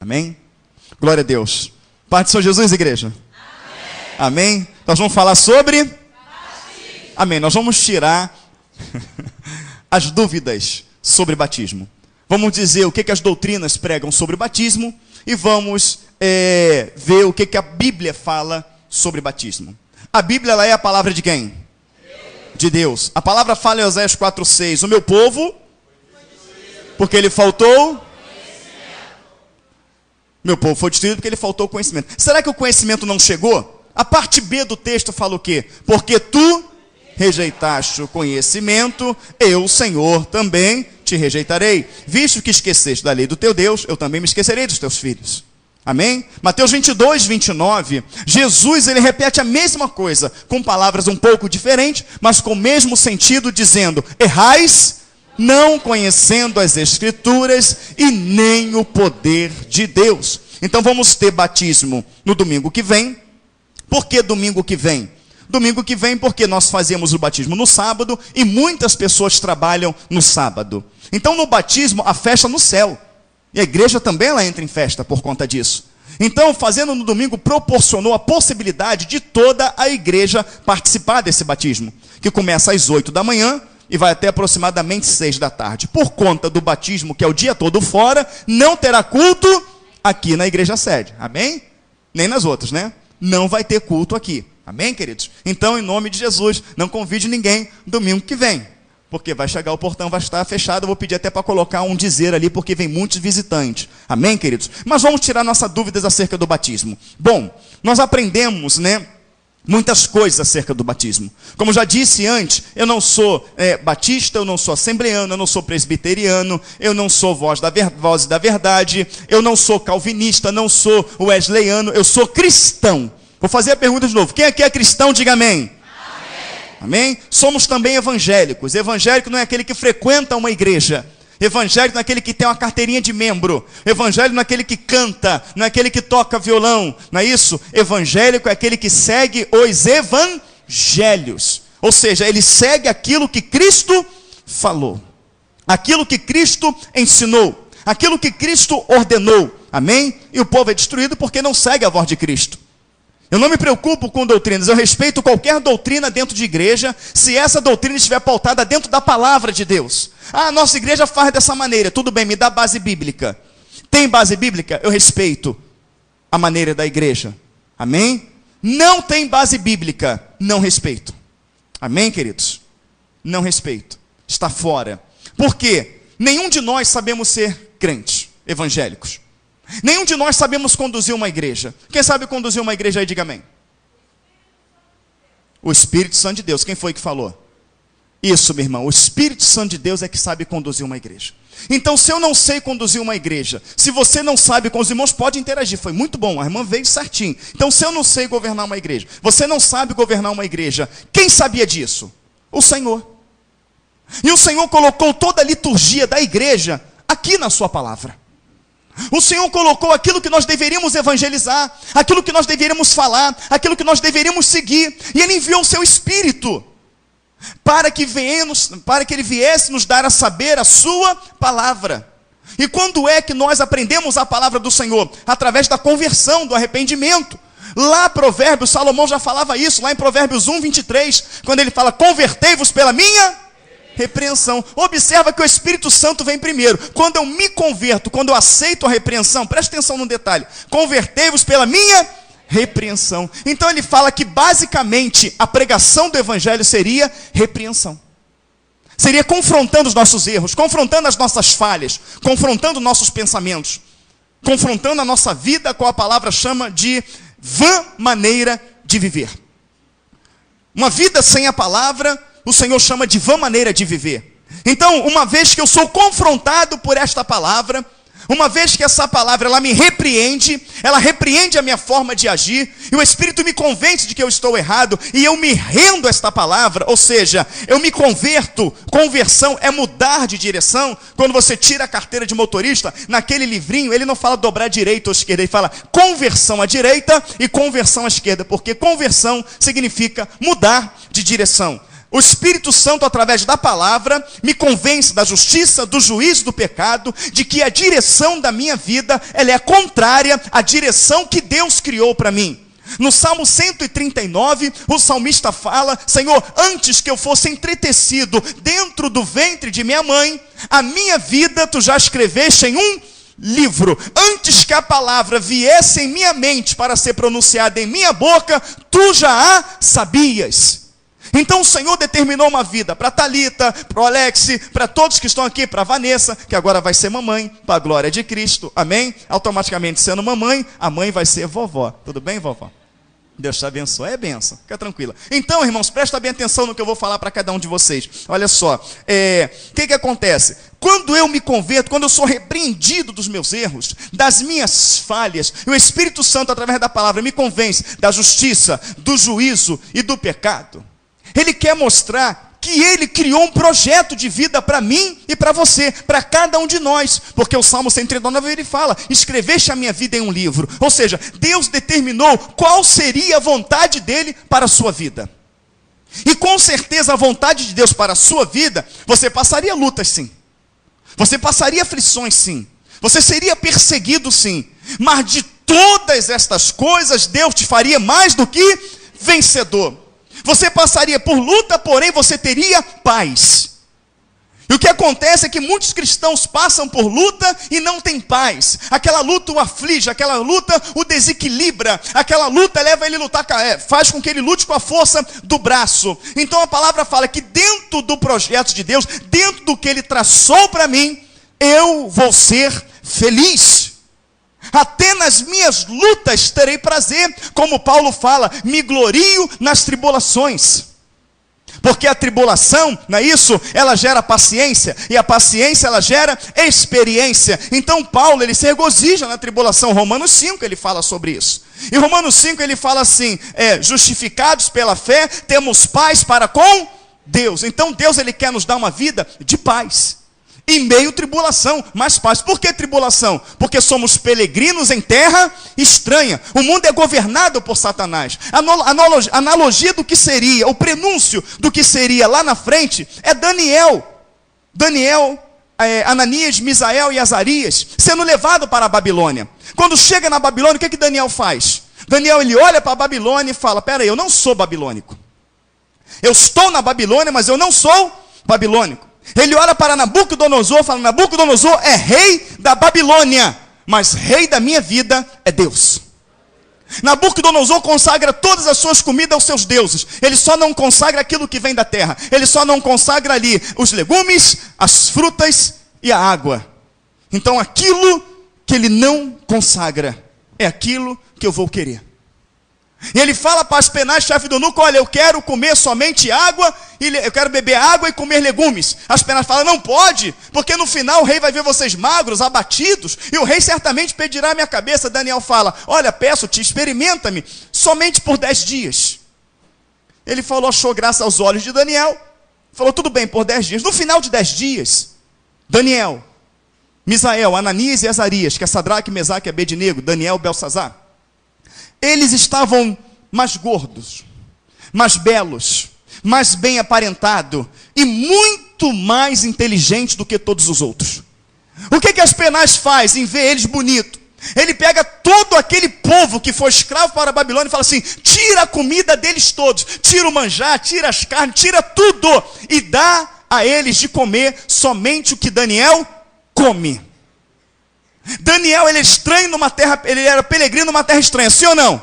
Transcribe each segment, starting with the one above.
Amém? Glória a Deus. Paz do Senhor Jesus, igreja. Amém? Amém? Nós vamos falar sobre batismo. Amém. Nós vamos tirar as dúvidas sobre batismo. Vamos dizer o que as doutrinas pregam sobre batismo e vamos ver o que a Bíblia fala sobre batismo. A Bíblia, ela é a palavra de quem? De Deus. A palavra fala em Oséias 4:6. O meu povo, porque ele faltou... Meu povo foi destruído porque ele faltou conhecimento. Será que o conhecimento não chegou? A parte B do texto fala o quê? Porque tu rejeitaste o conhecimento, eu, Senhor, também te rejeitarei. Visto que esqueceste da lei do teu Deus, eu também me esquecerei dos teus filhos. Amém? Mateus 22:29, Jesus, ele repete a mesma coisa, com palavras um pouco diferentes, mas com o mesmo sentido, dizendo: errais, não conhecendo as Escrituras e nem o poder de Deus. Então vamos ter batismo no domingo que vem. Por que domingo que vem? Domingo que vem porque nós fazemos o batismo no sábado e muitas pessoas trabalham no sábado. Então no batismo, a festa no céu. E a igreja também ela entra em festa por conta disso. Então, fazendo no domingo, proporcionou a possibilidade de toda a igreja participar desse batismo, que começa às 8 da manhã e vai até aproximadamente 6 da tarde. Por conta do batismo, que é o dia todo fora, não terá culto aqui na igreja sede. Amém? Nem nas outras, né? Não vai ter culto aqui. Amém, queridos? Então, em nome de Jesus, não convide ninguém domingo que vem. Porque vai chegar o portão, vai estar fechado. Eu vou pedir até para colocar um dizer ali, porque vem muitos visitantes. Amém, queridos? Mas vamos tirar nossas dúvidas acerca do batismo. Bom, nós aprendemos, muitas coisas acerca do batismo. Como já disse antes, eu não sou batista, eu não sou assembleano, eu não sou presbiteriano, eu não sou voz da verdade, eu não sou calvinista, não sou wesleyano, eu sou cristão. Vou fazer a pergunta de novo. Quem aqui é cristão, diga amém. Amém? Somos também evangélicos. Evangélico não é aquele que frequenta uma igreja. Evangélico não é aquele que tem uma carteirinha de membro. Evangélico não é aquele que canta, não é aquele que toca violão. Não é isso? Evangélico é aquele que segue os evangelhos. Ou seja, ele segue aquilo que Cristo falou. Aquilo que Cristo ensinou. Aquilo que Cristo ordenou. Amém? E o povo é destruído porque não segue a voz de Cristo. Eu não me preocupo com doutrinas, eu respeito qualquer doutrina dentro de igreja, se essa doutrina estiver pautada dentro da palavra de Deus. Ah, nossa igreja faz dessa maneira, tudo bem, me dá base bíblica. Tem base bíblica? Eu respeito a maneira da igreja. Amém? Não tem base bíblica, não respeito. Amém, queridos? Não respeito. Está fora. Por quê? Nenhum de nós sabemos ser crentes, evangélicos. Nenhum de nós sabemos conduzir uma igreja. Quem sabe conduzir uma igreja aí, diga amém. O Espírito Santo de Deus. Quem foi que falou? Isso, meu irmão. O Espírito Santo de Deus é que sabe conduzir uma igreja. Então, se eu não sei conduzir uma igreja, se você não sabe, com os irmãos pode interagir. Foi muito bom, a irmã veio certinho. Então, se eu não sei governar uma igreja, você não sabe governar uma igreja, quem sabia disso? O Senhor. E o Senhor colocou toda a liturgia da igreja aqui na sua palavra. O Senhor colocou aquilo que nós deveríamos evangelizar, aquilo que nós deveríamos falar, aquilo que nós deveríamos seguir. E Ele enviou o seu Espírito para que Ele viesse nos dar a saber a sua palavra. E quando é que nós aprendemos a palavra do Senhor? Através da conversão, do arrependimento. Lá Provérbios, Salomão já falava isso, lá em Provérbios 1:23, quando ele fala: convertei-vos pela minha repreensão. Observa que o Espírito Santo vem primeiro. Quando eu me converto, quando eu aceito a repreensão, presta atenção no detalhe: convertei-vos pela minha repreensão. Então ele fala que basicamente a pregação do evangelho seria repreensão. Seria confrontando os nossos erros, confrontando as nossas falhas, confrontando nossos pensamentos, confrontando a nossa vida com a palavra chama de vã maneira de viver. Uma vida sem a palavra, o Senhor chama de vã maneira de viver. Então, uma vez que eu sou confrontado por esta palavra, uma vez que essa palavra ela me repreende, ela repreende a minha forma de agir, e o Espírito me convence de que eu estou errado, e eu me rendo a esta palavra, ou seja, eu me converto. Conversão é mudar de direção. Quando você tira a carteira de motorista, naquele livrinho, ele não fala dobrar direita ou esquerda, ele fala conversão à direita e conversão à esquerda, porque conversão significa mudar de direção. O Espírito Santo, através da palavra, me convence da justiça, do juízo, do pecado, de que a direção da minha vida, ela é contrária à direção que Deus criou para mim. No Salmo 139, o salmista fala: Senhor, antes que eu fosse entretecido dentro do ventre de minha mãe, a minha vida tu já escreveste em um livro. Antes que a palavra viesse em minha mente para ser pronunciada em minha boca, tu já a sabias. Então o Senhor determinou uma vida para Thalita, para o Alex, para todos que estão aqui, para a Vanessa, que agora vai ser mamãe, para a glória de Cristo, amém? Automaticamente sendo mamãe, a mãe vai ser vovó. Tudo bem, vovó? Deus te abençoe, é bênção, fica tranquila. Então, irmãos, presta bem atenção no que eu vou falar para cada um de vocês. Olha só, o que acontece? Quando eu me converto, quando eu sou repreendido dos meus erros, das minhas falhas, e o Espírito Santo, através da palavra, me convence da justiça, do juízo e do pecado, Ele quer mostrar que Ele criou um projeto de vida para mim e para você, para cada um de nós. Porque o Salmo 139, ele fala: escreveste a minha vida em um livro. Ou seja, Deus determinou qual seria a vontade dEle para a sua vida. E com certeza a vontade de Deus para a sua vida, você passaria lutas sim. Você passaria aflições sim. Você seria perseguido sim. Mas de todas estas coisas, Deus te faria mais do que vencedor. Você passaria por luta, porém você teria paz. E o que acontece é que muitos cristãos passam por luta e não têm paz. Aquela luta o aflige, aquela luta o desequilibra, aquela luta leva ele a lutar, faz com que ele lute com a força do braço. Então a palavra fala que dentro do projeto de Deus, dentro do que Ele traçou para mim, eu vou ser feliz. Até nas minhas lutas terei prazer, como Paulo fala, me glorio nas tribulações. Porque a tribulação, não é isso? Ela gera paciência, e a paciência ela gera experiência. Então Paulo, ele se regozija na tribulação. Romanos 5, ele fala sobre isso. E Romanos 5, ele fala assim: justificados pela fé, temos paz para com Deus. Então Deus, ele quer nos dar uma vida de paz. Em meio à tribulação, mais paz. Por que tribulação? Porque somos peregrinos em terra estranha. O mundo é governado por Satanás. A analogia do que seria, o prenúncio do que seria lá na frente, é Daniel, Ananias, Misael e Azarias sendo levado para a Babilônia. Quando chega na Babilônia, o que Daniel faz? Daniel, ele olha para a Babilônia e fala: pera aí, eu não sou babilônico. Eu estou na Babilônia, mas eu não sou babilônico. Ele olha para Nabucodonosor e fala: Nabucodonosor é rei da Babilônia, mas rei da minha vida é Deus. Nabucodonosor consagra todas as suas comidas aos seus deuses. Ele só não consagra aquilo que vem da terra. Ele só não consagra ali os legumes, as frutas e a água. Então aquilo que ele não consagra é aquilo que eu vou querer. E ele fala para Aspenaz, chefe do eunuco: olha, eu quero comer somente água, eu quero beber água e comer legumes. Aspenaz fala: não pode, porque no final o rei vai ver vocês magros, abatidos, e o rei certamente pedirá a minha cabeça. Daniel fala: olha, peço-te, experimenta-me, somente por 10 dias. Ele falou, achou graça aos olhos de Daniel, falou: tudo bem, por 10 dias. No final de 10 dias, Daniel, Misael, Ananias e Azarias, que é Sadraque, Mesaque e Abednego, Daniel, Belsazar, eles estavam mais gordos, mais belos, mais bem aparentados e muito mais inteligentes do que todos os outros. O que Aspenaz faz em ver eles bonitos? Ele pega todo aquele povo que foi escravo para a Babilônia e fala assim: tira a comida deles todos, tira o manjar, tira as carnes, tira tudo e dá a eles de comer somente o que Daniel come. Daniel, ele é estranho numa terra, ele era peregrino numa terra estranha, sim ou não?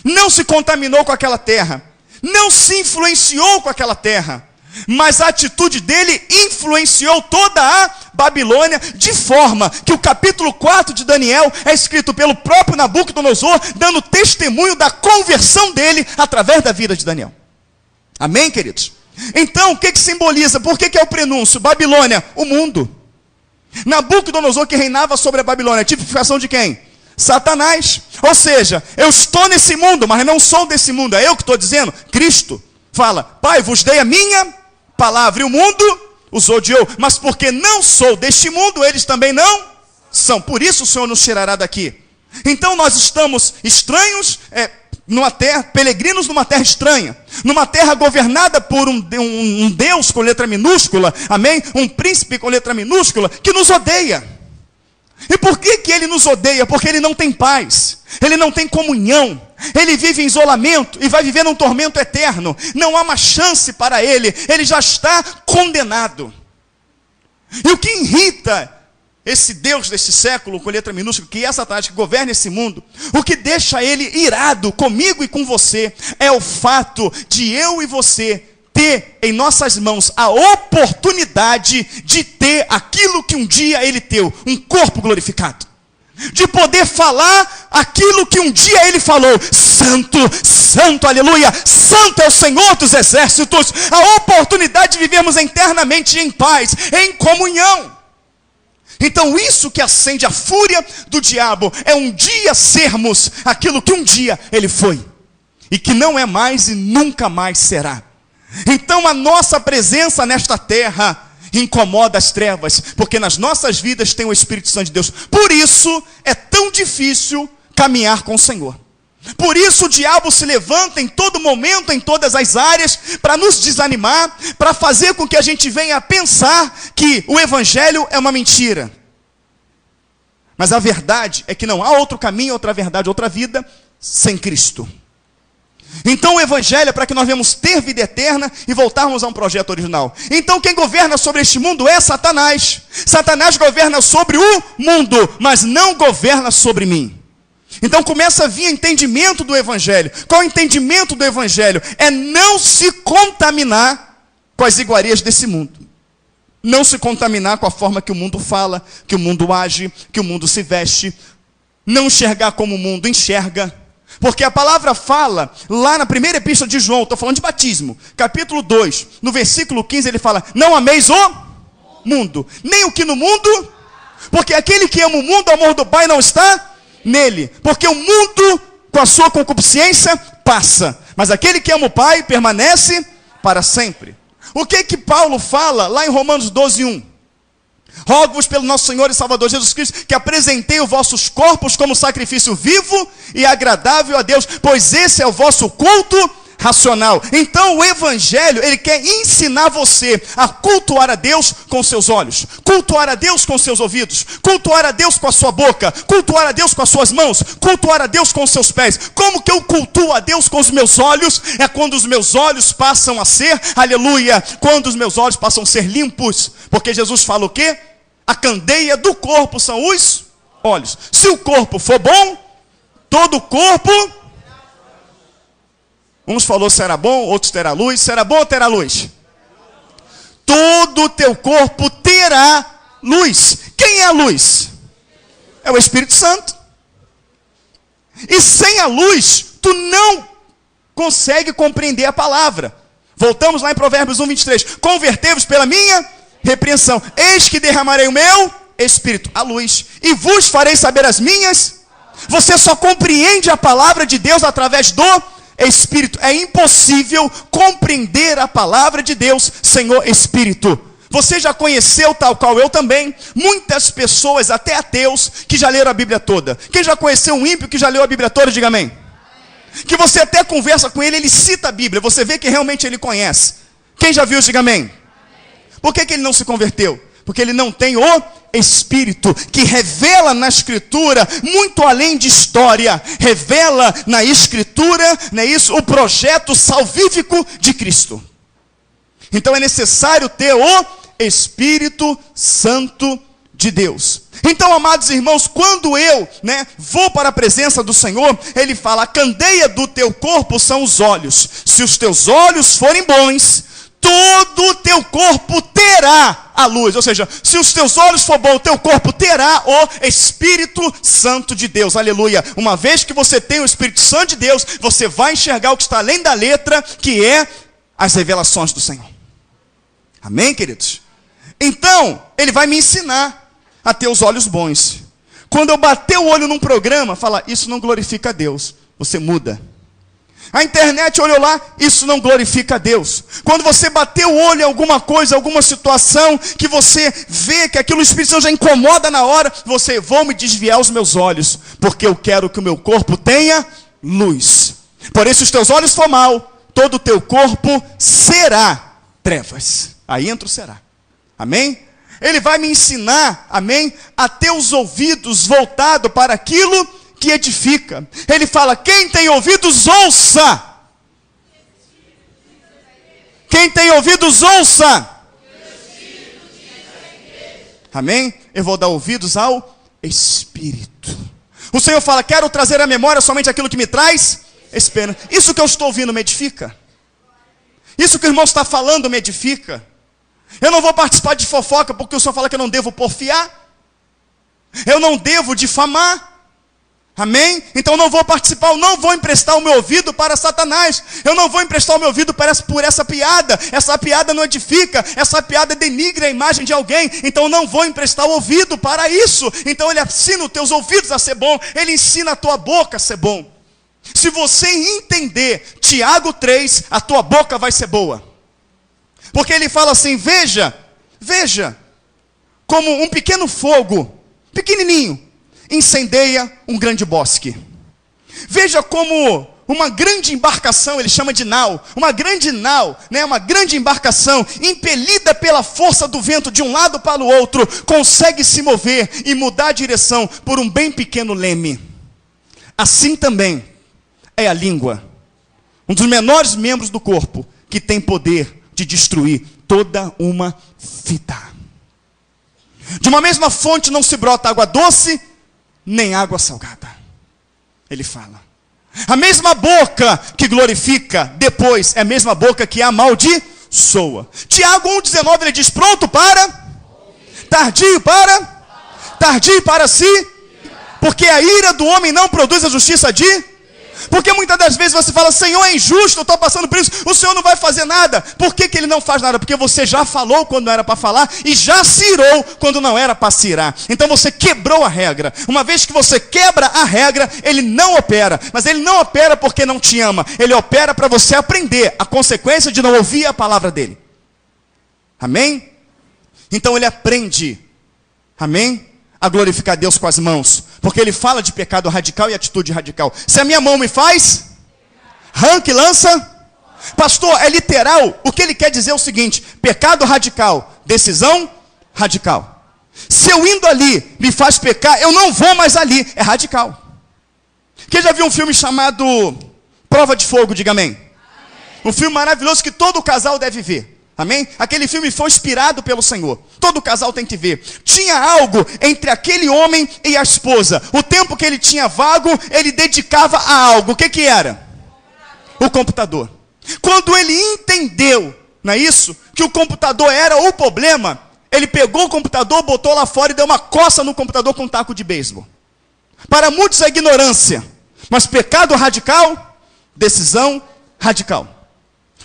Não se contaminou com aquela terra, não se influenciou com aquela terra, mas a atitude dele influenciou toda a Babilônia, de forma que o capítulo 4 de Daniel é escrito pelo próprio Nabucodonosor, dando testemunho da conversão dele através da vida de Daniel. Amém, queridos? Então, o que simboliza? Por que é o prenúncio? Babilônia, o mundo. Nabucodonosor, que reinava sobre a Babilônia, tipificação de quem? Satanás. Ou seja, eu estou nesse mundo, mas não sou desse mundo. É eu que estou dizendo. Cristo fala: Pai, vos dei a minha palavra, e o mundo os odiou, mas porque não sou deste mundo, eles também não são. Por isso o Senhor nos tirará daqui. Então nós estamos estranhos, numa terra, peregrinos numa terra estranha, numa terra governada por um Deus com letra minúscula, amém? Um príncipe com letra minúscula, que nos odeia. E por que ele nos odeia? Porque ele não tem paz, ele não tem comunhão, ele vive em isolamento e vai viver num tormento eterno. Não há uma chance para ele já está condenado. E o que irrita esse Deus desse século, com letra minúscula, que é Satanás, que governa esse mundo, o que deixa ele irado comigo e com você, é o fato de eu e você ter em nossas mãos a oportunidade de ter aquilo que um dia ele teve, um corpo glorificado. De poder falar aquilo que um dia ele falou: santo, santo, aleluia, santo é o Senhor dos exércitos. A oportunidade de vivermos eternamente em paz, em comunhão. Então isso que acende a fúria do diabo é um dia sermos aquilo que um dia ele foi, e que não é mais e nunca mais será. Então a nossa presença nesta terra incomoda as trevas, porque nas nossas vidas tem o Espírito Santo de Deus. Por isso é tão difícil caminhar com o Senhor. Por isso o diabo se levanta em todo momento, em todas as áreas, para nos desanimar, para fazer com que a gente venha a pensar que o Evangelho é uma mentira. Mas a verdade é que não há outro caminho, outra verdade, outra vida sem Cristo. Então o Evangelho é para que nós venhamos ter vida eterna e voltarmos a um projeto original. Então quem governa sobre este mundo é Satanás. Satanás governa sobre o mundo, mas não governa sobre mim. Então começa a vir entendimento do Evangelho. Qual é o entendimento do Evangelho? É não se contaminar com as iguarias desse mundo. Não se contaminar com a forma que o mundo fala, que o mundo age, que o mundo se veste. Não enxergar como o mundo enxerga. Porque a palavra fala, lá na primeira epístola de João, estou falando de batismo, capítulo 2, no versículo 15 ele fala: não ameis o mundo, nem o que no mundo, porque aquele que ama o mundo, o amor do Pai não está nele. Porque o mundo, com a sua concupiscência, passa, mas aquele que ama o Pai permanece para sempre. O que Paulo fala lá em Romanos 12:1? Rogo-vos pelo nosso Senhor e Salvador Jesus Cristo, que apresentei os vossos corpos como sacrifício vivo e agradável a Deus, pois esse é o vosso culto racional. Então o Evangelho, ele quer ensinar você a cultuar a Deus com seus olhos, cultuar a Deus com seus ouvidos, cultuar a Deus com a sua boca, cultuar a Deus com as suas mãos, cultuar a Deus com os seus pés. Como que eu cultuo a Deus com os meus olhos? É quando os meus olhos passam a ser, aleluia, quando os meus olhos passam a ser limpos. Porque Jesus fala o quê? A candeia do corpo são os olhos. Se o corpo for bom, todo o corpo, uns falou será bom, outros terá luz. Será bom ou terá luz? Todo o teu corpo terá luz. Quem é a luz? É o Espírito Santo. E sem a luz, tu não consegue compreender a palavra. Voltamos lá em Provérbios 1:23. Convertei-vos pela minha repreensão. Eis que derramarei o meu Espírito, a luz, e vos farei saber as minhas. Você só compreende a palavra de Deus através do Espírito. É impossível compreender a palavra de Deus sem o Espírito. Você já conheceu, tal qual eu também, muitas pessoas, até ateus, que já leram a Bíblia toda. Quem já conheceu um ímpio que já leu a Bíblia toda, diga amém. Que você até conversa com ele cita a Bíblia, você vê que realmente ele conhece. Quem já viu, diga amém. Por que ele não se converteu? Porque ele não tem o Espírito, que revela na Escritura, muito além de história, revela na Escritura, não é isso? O projeto salvífico de Cristo. Então é necessário ter o Espírito Santo de Deus. Então, amados irmãos, quando eu vou para a presença do Senhor, Ele fala: a candeia do teu corpo são os olhos. Se os teus olhos forem bons, todo o teu corpo terá a luz. Ou seja, se os teus olhos for bom, o teu corpo terá o Espírito Santo de Deus. Aleluia. Uma vez que você tem o Espírito Santo de Deus, você vai enxergar o que está além da letra, que é as revelações do Senhor. Amém, queridos? Então, Ele vai me ensinar a ter os olhos bons. Quando eu bater o olho num programa, fala: isso não glorifica a Deus. Você muda. A internet olhou lá, isso não glorifica a Deus. Quando você bater o olho em alguma coisa, alguma situação, que você vê que aquilo, o Espírito Santo já incomoda na hora, você: vou me desviar os meus olhos, porque eu quero que o meu corpo tenha luz. Porém, se os teus olhos for mal, todo o teu corpo será trevas. Aí entra o será. Amém? Ele vai me ensinar, amém, a ter os ouvidos voltados para aquilo que edifica. Ele fala, quem tem ouvidos, ouça. Quem tem ouvidos, ouça. Amém? Eu vou dar ouvidos ao Espírito. O Senhor fala, quero trazer à memória somente aquilo que me traz esperança. Isso que eu estou ouvindo me edifica? Isso que o irmão está falando me edifica? Eu não vou participar de fofoca, porque o Senhor fala que eu não devo porfiar. Eu não devo difamar. Amém? Então eu não vou participar, eu não vou emprestar o meu ouvido para Satanás. Eu não vou emprestar o meu ouvido por essa piada. Essa piada não edifica, essa piada denigra a imagem de alguém. Então eu não vou emprestar o ouvido para isso. Então ele ensina os teus ouvidos a ser bom. Ele ensina a tua boca a ser bom. Se você entender Tiago 3, a tua boca vai ser boa. Porque ele fala assim, veja, como um pequeno fogo, pequenininho, incendeia um grande bosque. Veja como uma grande embarcação, ele chama de nau, uma grande embarcação, impelida pela força do vento de um lado para o outro, consegue se mover e mudar a direção por um bem pequeno leme. Assim também é a língua, um dos menores membros do corpo, que tem poder de destruir toda uma vida. De uma mesma fonte não se brota água doce, nem água salgada. Ele fala. A mesma boca que glorifica, depois é a mesma boca que amaldiçoa. Tiago 1,19, ele diz, pronto para? Tardio para si? Porque a ira do homem não produz a justiça de? Porque muitas das vezes você fala, Senhor, é injusto, eu estou passando por isso, o Senhor não vai fazer nada. Por que ele não faz nada? Porque você já falou quando não era para falar e já cirou quando não era para cirar. Então você quebrou a regra. Uma vez que você quebra a regra, ele não opera. Mas ele não opera porque não te ama. Ele opera para você aprender a consequência de não ouvir a palavra dele. Amém? Então ele aprende, amém, a glorificar Deus com as mãos, porque ele fala de pecado radical e atitude radical. Se a minha mão me faz, arranca e lança. Pastor, é literal. O que ele quer dizer é o seguinte, pecado radical, decisão radical. Se eu indo ali me faz pecar, eu não vou mais ali, é radical. Quem já viu um filme chamado Prova de Fogo, diga amém. Um filme maravilhoso que todo casal deve ver. Amém? Aquele filme foi inspirado pelo Senhor. Todo casal tem que ver. Tinha algo entre aquele homem e a esposa. O tempo que ele tinha vago, ele dedicava a algo. O que era? O computador. Quando ele entendeu, não é isso? Que o computador era o problema, ele pegou o computador, botou lá fora e deu uma coça no computador com um taco de beisebol. Para muitos é ignorância. Mas pecado radical, decisão radical.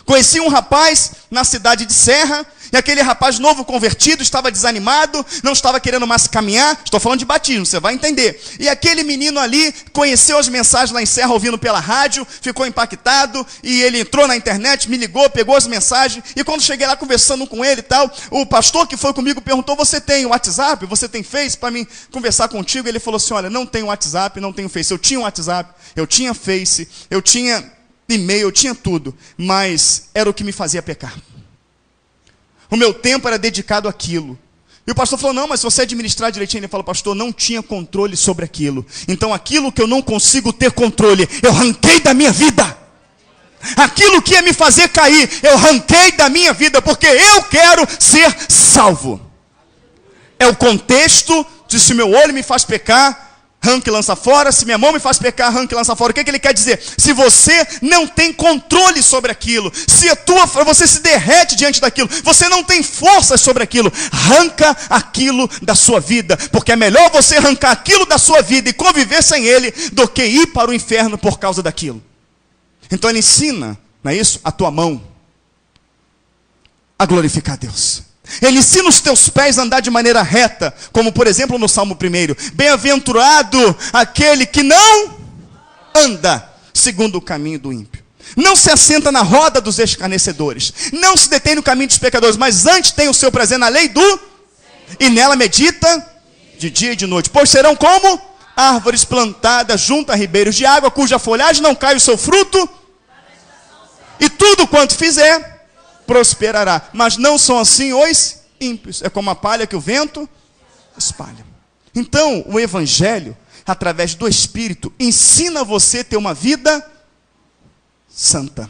Conheci um rapaz na cidade de Serra, e aquele rapaz novo convertido estava desanimado, não estava querendo mais caminhar. Estou falando de batismo, você vai entender. E aquele menino ali conheceu as mensagens lá em Serra, ouvindo pela rádio, ficou impactado, e ele entrou na internet, me ligou, pegou as mensagens, e quando cheguei lá conversando com ele e tal, o pastor que foi comigo perguntou, você tem WhatsApp? Você tem Face para mim conversar contigo? Ele falou assim, olha, não tenho WhatsApp, não tenho Face. Eu tinha WhatsApp, eu tinha Face, eu tinha e-mail, eu tinha tudo, mas era o que me fazia pecar. O meu tempo era dedicado àquilo. E o pastor falou, não, mas se você administrar direitinho, ele falou, pastor, não tinha controle sobre aquilo. Então aquilo que eu não consigo ter controle, eu arranquei da minha vida. Aquilo que ia me fazer cair, eu arranquei da minha vida, porque eu quero ser salvo. É o contexto de se meu olho me faz pecar, arranca e lança fora. Se minha mão me faz pecar, arranca e lança fora. O que ele quer dizer? Se você não tem controle sobre aquilo, se você se derrete diante daquilo, você não tem força sobre aquilo, arranca aquilo da sua vida, porque é melhor você arrancar aquilo da sua vida e conviver sem ele, do que ir para o inferno por causa daquilo. Então ele ensina, não é isso? A tua mão a glorificar a Deus. Ele ensina os teus pés a andar de maneira reta, como por exemplo no Salmo 1, bem-aventurado aquele que não anda segundo o caminho do ímpio, não se assenta na roda dos escarnecedores, não se detém no caminho dos pecadores, mas antes tem o seu prazer na lei do, e nela medita de dia e de noite, pois serão como árvores plantadas junto a ribeiros de água, cuja folhagem não cai o seu fruto, e tudo quanto fizer, prosperará. Mas não são assim os ímpios. É como a palha que o vento espalha. Então, o Evangelho, através do Espírito, ensina você a ter uma vida santa.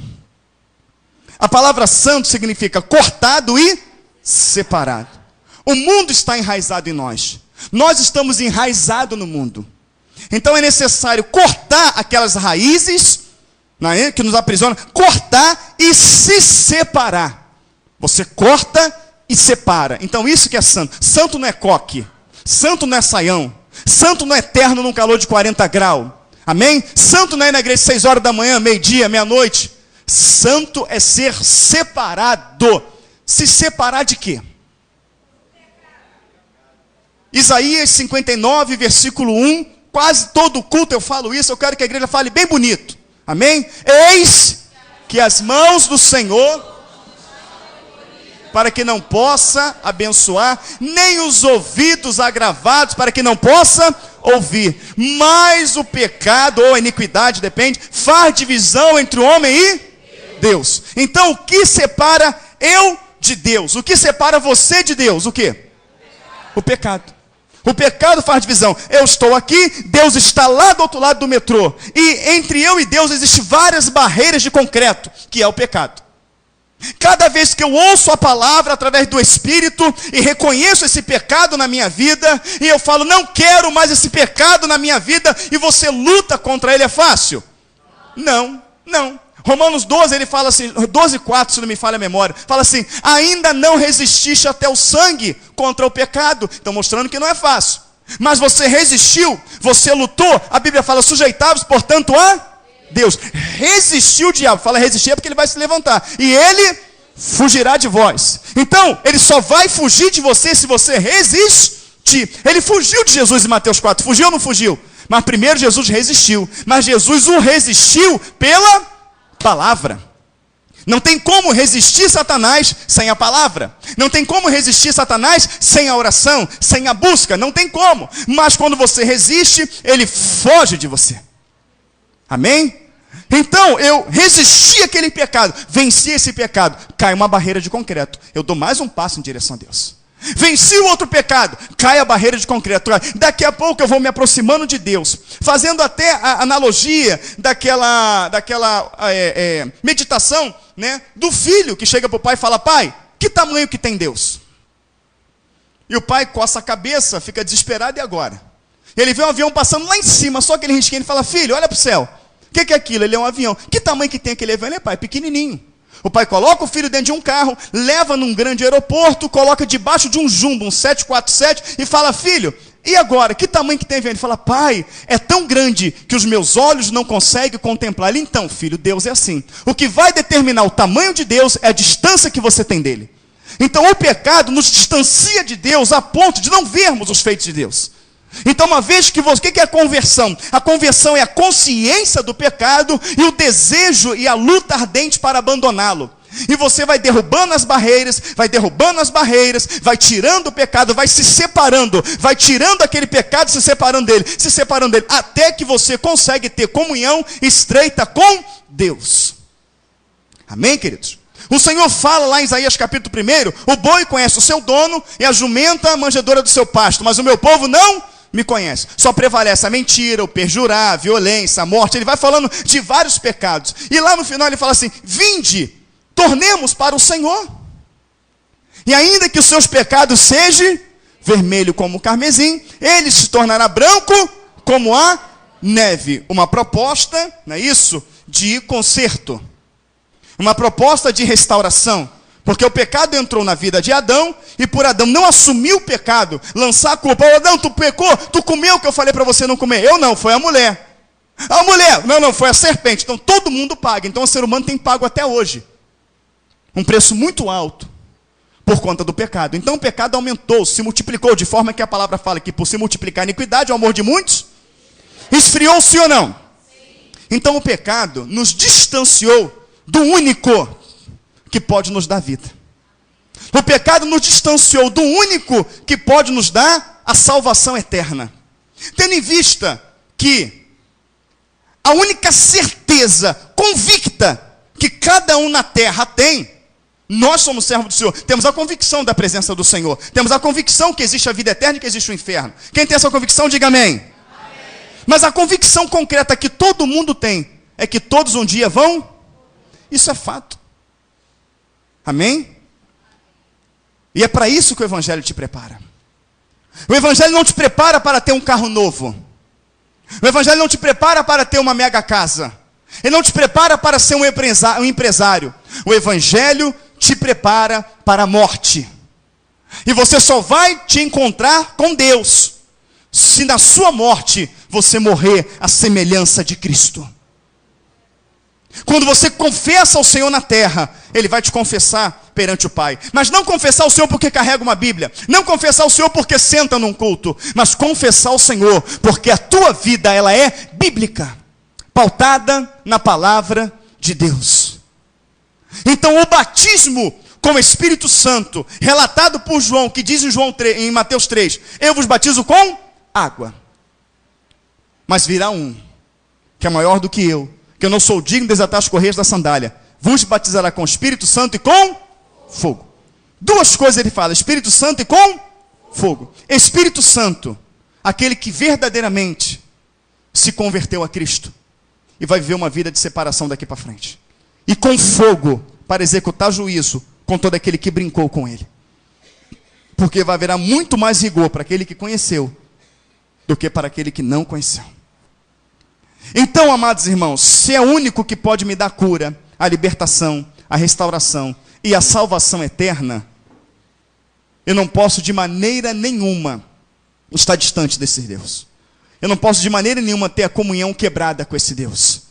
A palavra santo significa cortado e separado. O mundo está enraizado em nós. Nós estamos enraizados no mundo. Então é necessário cortar aquelas raízes, né, que nos aprisionam, cortar e se separar. Você corta e separa. Então isso que é santo. Santo não é coque. Santo não é saião. Santo não é eterno num calor de 40 graus. Amém? Santo não é na igreja 6 horas da manhã, meio-dia, meia-noite. Santo é ser separado. Se separar de quê? Isaías 59, versículo 1. Quase todo culto eu falo isso. Eu quero que a igreja fale bem bonito. Amém? Eis que as mãos do Senhor, para que não possa abençoar, nem os ouvidos agravados, para que não possa ouvir. Mas o pecado, ou a iniquidade, depende, faz divisão entre o homem e Deus. Então o que separa eu de Deus? O que separa você de Deus? O quê? O pecado. O pecado faz divisão. Eu estou aqui, Deus está lá do outro lado do metrô. E entre eu e Deus existem várias barreiras de concreto, que é o pecado. Cada vez que eu ouço a palavra através do Espírito e reconheço esse pecado na minha vida, e eu falo, não quero mais esse pecado na minha vida, e você luta contra ele, é fácil? Não, não. Romanos 12, ele fala assim, 12:4, se não me falha a memória, fala assim, ainda não resististe até o sangue contra o pecado. Então mostrando que não é fácil. Mas você resistiu, você lutou, a Bíblia fala, sujeitai-vos, portanto, a Deus. Resistiu o diabo, fala resistir é porque ele vai se levantar, e ele fugirá de vós. Então, ele só vai fugir de você se você resistir. Ele fugiu de Jesus em Mateus 4, fugiu ou não fugiu? Mas primeiro Jesus resistiu, mas Jesus o resistiu pela palavra. Não tem como resistir Satanás sem a palavra. Não tem como resistir Satanás sem a oração, sem a busca. Não tem como. Mas quando você resiste, ele foge de você. Amém? Então, eu resisti àquele pecado, venci esse pecado, cai uma barreira de concreto. Eu dou mais um passo em direção a Deus. Venci o outro pecado, cai a barreira de concreto. Daqui a pouco eu vou me aproximando de Deus, fazendo até a analogia daquela meditação, né, do filho que chega para o pai e fala, pai, que tamanho que tem Deus? E o pai coça a cabeça, fica desesperado, e agora? Ele vê um avião passando lá em cima, só aquele risquinho, ele fala, filho, olha para o céu. O que é aquilo? Ele é um avião. Que tamanho que tem aquele avião? Ele é, pai, pequenininho. O pai coloca o filho dentro de um carro, leva num grande aeroporto, coloca debaixo de um jumbo, um 747, e fala, filho, e agora? Que tamanho que tem avião? Ele fala, pai, é tão grande que os meus olhos não conseguem contemplar. Ele, então, filho, Deus é assim. O que vai determinar o tamanho de Deus é a distância que você tem dele. Então o pecado nos distancia de Deus a ponto de não vermos os feitos de Deus. Então uma vez que você... O que é a conversão? A conversão é a consciência do pecado e o desejo e a luta ardente para abandoná-lo. E você vai derrubando as barreiras, vai tirando o pecado, vai se separando, vai tirando aquele pecado, se separando dele, até que você consegue ter comunhão estreita com Deus. Amém, queridos? O Senhor fala lá em Isaías capítulo 1, o boi conhece o seu dono e a jumenta a manjedoura do seu pasto, mas o meu povo não me conhece. Só prevalece a mentira, o perjurar, a violência, a morte. Ele vai falando de vários pecados. E lá no final ele fala assim, vinde, tornemos para o Senhor. E ainda que os seus pecados sejam vermelho como o carmesim, ele se tornará branco como a neve. Uma proposta, não é isso? De conserto. Uma proposta de restauração. Porque o pecado entrou na vida de Adão, e por Adão não assumir o pecado, lançar a culpa. Adão, tu pecou, tu comeu o que eu falei para você não comer. Eu não, foi a mulher. A mulher, não, foi a serpente. Então todo mundo paga. Então o ser humano tem pago até hoje um preço muito alto por conta do pecado. Então o pecado aumentou, se multiplicou, de forma que a palavra fala que por se multiplicar a iniquidade, o amor de muitos esfriou, sim ou não? Então o pecado nos distanciou do único que pode nos dar vida. O pecado nos distanciou do único que pode nos dar a salvação eterna. Tendo em vista que a única certeza convicta que cada um na terra tem, nós somos servos do Senhor, temos a convicção da presença do Senhor, temos a convicção que existe a vida eterna e que existe o inferno. Quem tem essa convicção, diga amém. Amém. Mas a convicção concreta que todo mundo tem, é que todos um dia vão, isso é fato. Amém? E é para isso que o Evangelho te prepara. O Evangelho não te prepara para ter um carro novo. O Evangelho não te prepara para ter uma mega casa. Ele não te prepara para ser um empresário. O Evangelho te prepara para a morte. E você só vai te encontrar com Deus se na sua morte você morrer à semelhança de Cristo. Quando você confessa ao Senhor na terra, Ele vai te confessar perante o Pai. Mas não confessar ao Senhor porque carrega uma Bíblia. Não confessar ao Senhor porque senta num culto. Mas confessar ao Senhor porque a tua vida, ela é bíblica. Pautada na palavra de Deus. Então o batismo com o Espírito Santo, relatado por João, que diz em Mateus 3, eu vos batizo com água. Mas virá um, que é maior do que eu não sou digno de desatar as correias da sandália, vos batizará com o Espírito Santo e com fogo. Duas coisas ele fala, Espírito Santo e com fogo. Espírito Santo, aquele que verdadeiramente se converteu a Cristo e vai viver uma vida de separação daqui para frente. E com fogo, para executar juízo com todo aquele que brincou com ele. Porque vai haver muito mais rigor para aquele que conheceu do que para aquele que não conheceu. Então, amados irmãos, se é o único que pode me dar cura, a libertação, a restauração e a salvação eterna, eu não posso de maneira nenhuma estar distante desse Deus. Eu não posso de maneira nenhuma ter a comunhão quebrada com esse Deus.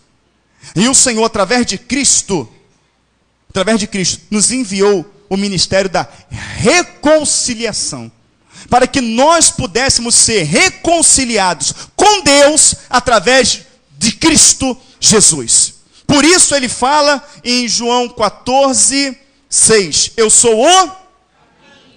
E o Senhor, através de Cristo, nos enviou o ministério da reconciliação, para que nós pudéssemos ser reconciliados com Deus através de Cristo Jesus. Por isso ele fala em João 14, 6. Eu sou o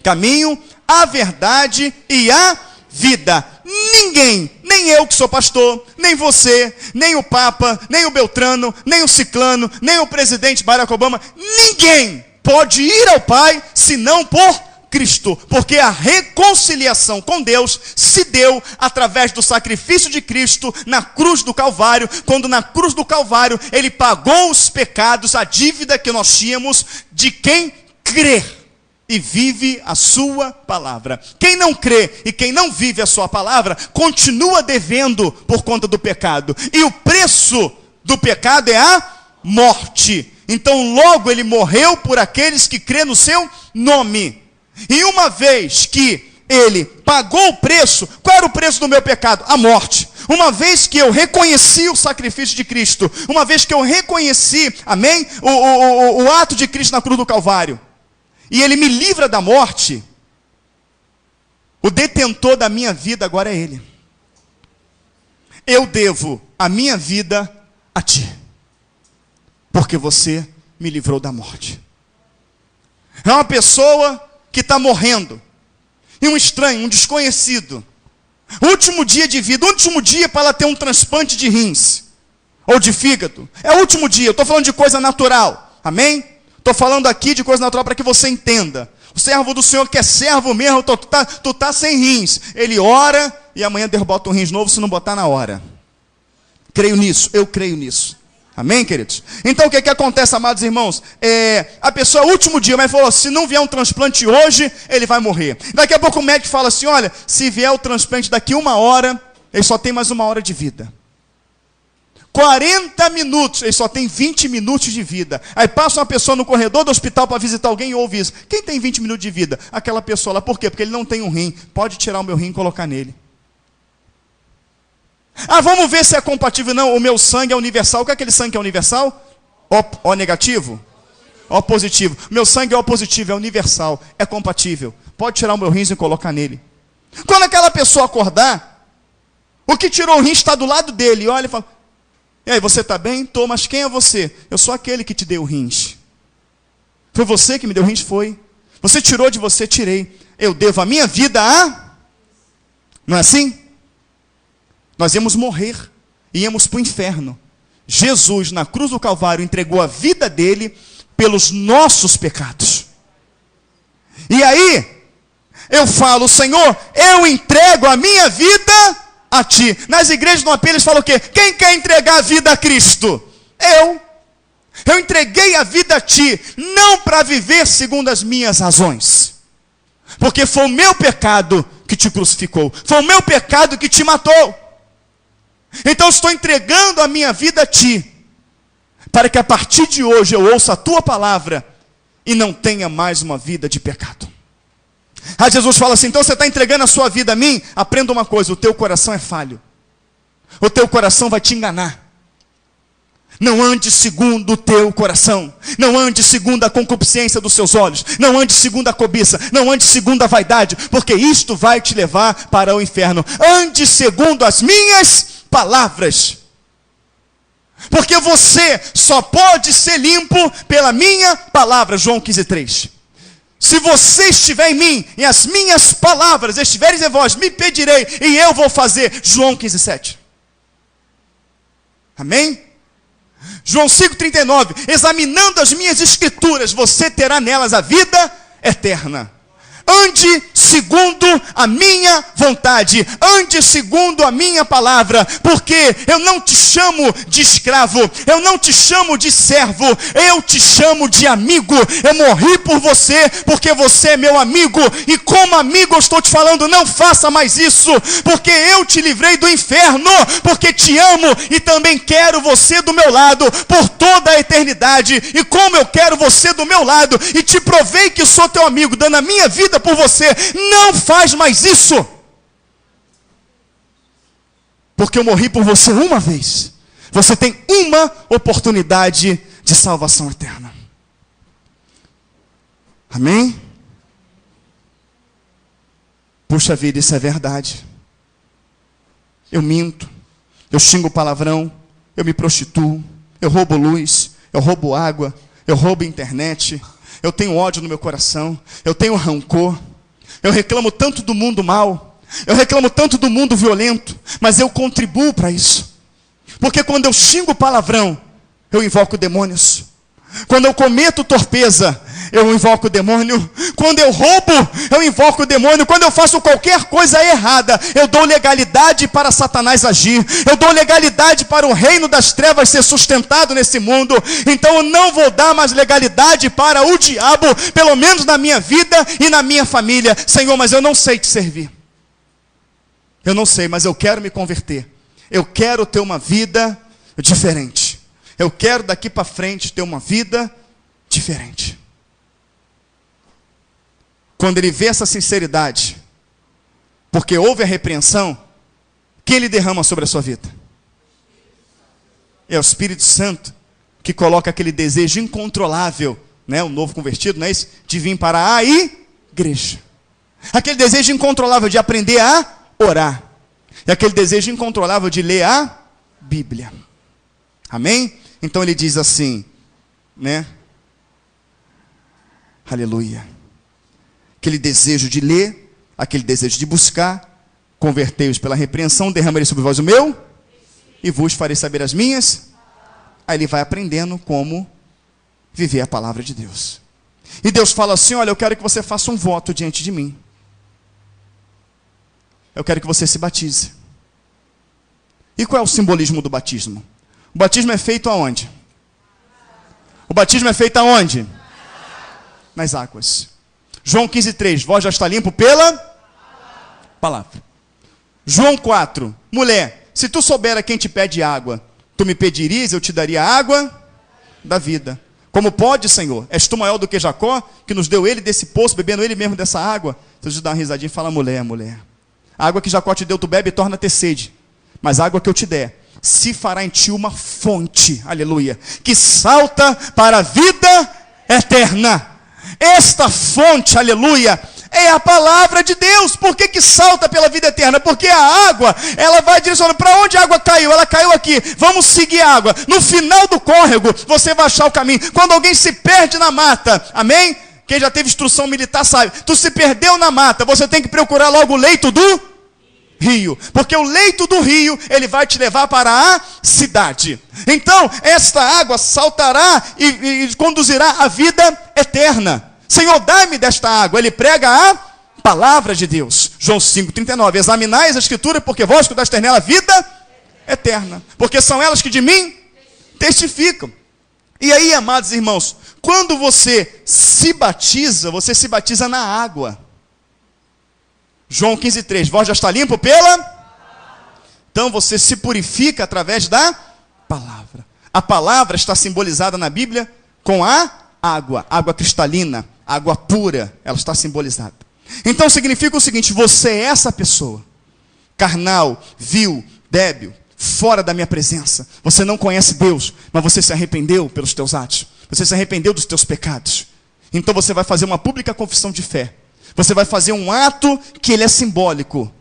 caminho, a verdade e a vida. Ninguém, nem eu que sou pastor, nem você, nem o Papa, nem o Beltrano, nem o Ciclano, nem o presidente Barack Obama, ninguém pode ir ao Pai senão por Cristo, porque a reconciliação com Deus se deu através do sacrifício de Cristo na cruz do Calvário, quando na cruz do Calvário Ele pagou os pecados, a dívida que nós tínhamos de quem crê e vive a sua palavra. Quem não crê e quem não vive a sua palavra, continua devendo por conta do pecado. E o preço do pecado é a morte. Então logo Ele morreu por aqueles que crê no seu nome. E uma vez que Ele pagou o preço, qual era o preço do meu pecado? A morte. Uma vez que eu reconheci o sacrifício de Cristo, uma vez que eu reconheci, amém, o ato de Cristo na cruz do Calvário, e Ele me livra da morte, o detentor da minha vida agora é Ele. Eu devo a minha vida a Ti, porque você me livrou da morte. É uma pessoa que está morrendo, e um estranho, um desconhecido, último dia de vida, último dia para ela ter um transplante de rins, ou de fígado, é o último dia. Eu estou falando de coisa natural, amém? Estou falando aqui de coisa natural para que você entenda. O servo do Senhor que é servo mesmo, tu tá sem rins, ele ora, e amanhã Deus bota um rins novo se não botar na hora. Creio nisso, eu creio nisso. Amém, queridos? Então o que acontece, amados irmãos? A pessoa, último dia, mas falou, se não vier um transplante hoje, ele vai morrer. Daqui a pouco o médico fala assim, olha, se vier o transplante daqui 1 hora, ele só tem mais 1 hora de vida. 40 minutos, ele só tem 20 minutos de vida. Aí passa uma pessoa no corredor do hospital para visitar alguém e ouve isso. Quem tem 20 minutos de vida? Aquela pessoa lá. Por quê? Porque ele não tem um rim. Pode tirar o meu rim e colocar nele. Ah, vamos ver se é compatível. Não, o meu sangue é universal. O que é aquele sangue que é universal? O negativo? O positivo. Meu sangue é o positivo, é universal, é compatível. Pode tirar o meu rim e colocar nele. Quando aquela pessoa acordar, o que tirou o rim está do lado dele. Olha e fala, e aí, você está bem? Estou, mas quem é você? Eu sou aquele que te deu o rins. Foi você que me deu o rins? Foi. Você tirou de você? Tirei. Eu devo a minha vida a... Não é assim? nós íamos morrer, íamos para o inferno. Jesus, na cruz do Calvário, entregou a vida dele pelos nossos pecados. E aí, eu falo, Senhor, eu entrego a minha vida a Ti. Nas igrejas no apelo eles falam o quê? Quem quer entregar a vida a Cristo? Eu entreguei a vida a Ti, não para viver segundo as minhas razões. Porque foi o meu pecado que Te crucificou. Foi o meu pecado que Te matou. Então estou entregando a minha vida a Ti, para que a partir de hoje eu ouça a Tua palavra e não tenha mais uma vida de pecado. Aí Jesus fala assim, então você está entregando a sua vida a mim? Aprenda uma coisa, o teu coração é falho. O teu coração vai te enganar. Não ande segundo o teu coração. Não ande segundo a concupiscência dos seus olhos. Não ande segundo a cobiça. Não ande segundo a vaidade. Porque isto vai te levar para o inferno. Ande segundo as minhas palavras. Porque você só pode ser limpo pela minha palavra. João 15:3. Se você estiver em mim, e as minhas palavras estiverem em vós, me pedirei, e eu vou fazer. João 15:7. Amém? João 5:39. Examinando as minhas escrituras, você terá nelas a vida eterna. Ande segundo a minha vontade. Ande segundo a minha palavra. Porque eu não te chamo de escravo. Eu não te chamo de servo. Eu te chamo de amigo. Eu morri por você, porque você é meu amigo. E como amigo eu estou te falando, não faça mais isso. Porque eu te livrei do inferno. Porque te amo e também quero você do meu lado por toda a eternidade. E como eu quero você do meu lado e te provei que sou teu amigo, dando a minha vida por você, não faz mais isso. Porque eu morri por você uma vez. Você tem uma oportunidade de salvação eterna. Amém? Puxa vida, isso é verdade. Eu minto, eu xingo palavrão, eu me prostituo, eu roubo luz, eu roubo água, eu roubo internet, eu tenho ódio no meu coração, eu tenho rancor, eu reclamo tanto do mundo mal, eu reclamo tanto do mundo violento, mas eu contribuo para isso. Porque quando eu xingo palavrão, eu invoco demônios. Quando eu cometo torpeza, eu invoco o demônio. Quando eu roubo, eu invoco o demônio. Quando eu faço qualquer coisa errada, eu dou legalidade para Satanás agir. Eu dou legalidade para o reino das trevas ser sustentado nesse mundo. Então eu não vou dar mais legalidade para o diabo, pelo menos na minha vida e na minha família. Senhor, mas eu não sei te servir. Eu não sei, mas eu quero me converter. Eu quero ter uma vida diferente. Eu quero daqui para frente ter uma vida diferente. Quando ele vê essa sinceridade, porque houve a repreensão, quem ele derrama sobre a sua vida? É o Espírito Santo que coloca aquele desejo incontrolável, né? O novo convertido, não é isso? De vir para a igreja. Aquele desejo incontrolável de aprender a orar. E aquele desejo incontrolável de ler a Bíblia. Amém? Então ele diz assim, né? Aleluia. Aquele desejo de ler, aquele desejo de buscar, convertei-os pela repreensão, derramarei sobre vós o meu, e vos farei saber as minhas. Aí ele vai aprendendo como viver a palavra de Deus. E Deus fala assim, olha, eu quero que você faça um voto diante de mim. Eu quero que você se batize. E qual é o simbolismo do batismo? O batismo é feito aonde? O batismo é feito aonde? Nas águas. João 15:3, vós já está limpo pela palavra. João 4, mulher, se tu souber a quem te pede água, tu me pedirias, eu te daria a água da vida. Como pode, Senhor? És tu maior do que Jacó, que nos deu ele desse poço, bebendo ele mesmo dessa água? Jesus dá uma risadinha e fala, mulher. A água que Jacó te deu, tu bebe e torna a ter sede. Mas a água que eu te der, se fará em ti uma fonte, aleluia, que salta para a vida eterna. Esta fonte, aleluia, é a palavra de Deus. Por que salta pela vida eterna? Porque a água, ela vai direcionando. Para onde a água caiu? Ela caiu aqui. Vamos seguir a água. No final do córrego, você vai achar o caminho. Quando alguém se perde na mata, amém? Quem já teve instrução militar sabe. Tu se perdeu na mata, você tem que procurar logo o leito do rio. Porque o leito do rio, ele vai te levar para a cidade. Então, esta água saltará e conduzirá à vida eterna. Senhor, dá-me desta água. Ele prega a palavra de Deus. João 5,39. Examinai as escrituras, porque vós que dás nela vida eterna. Porque são elas que de mim testificam. E aí, amados irmãos, quando você se batiza na água. João 15,3. Vós já está limpo pela... Então você se purifica através da palavra. A palavra está simbolizada na Bíblia com a água. Água cristalina, água pura. Ela está simbolizada. Então significa o seguinte: você é essa pessoa. Carnal, vil, débil, fora da minha presença. Você não conhece Deus, mas você se arrependeu pelos teus atos. Você se arrependeu dos teus pecados. Então você vai fazer uma pública confissão de fé. Você vai fazer um ato que ele é simbólico,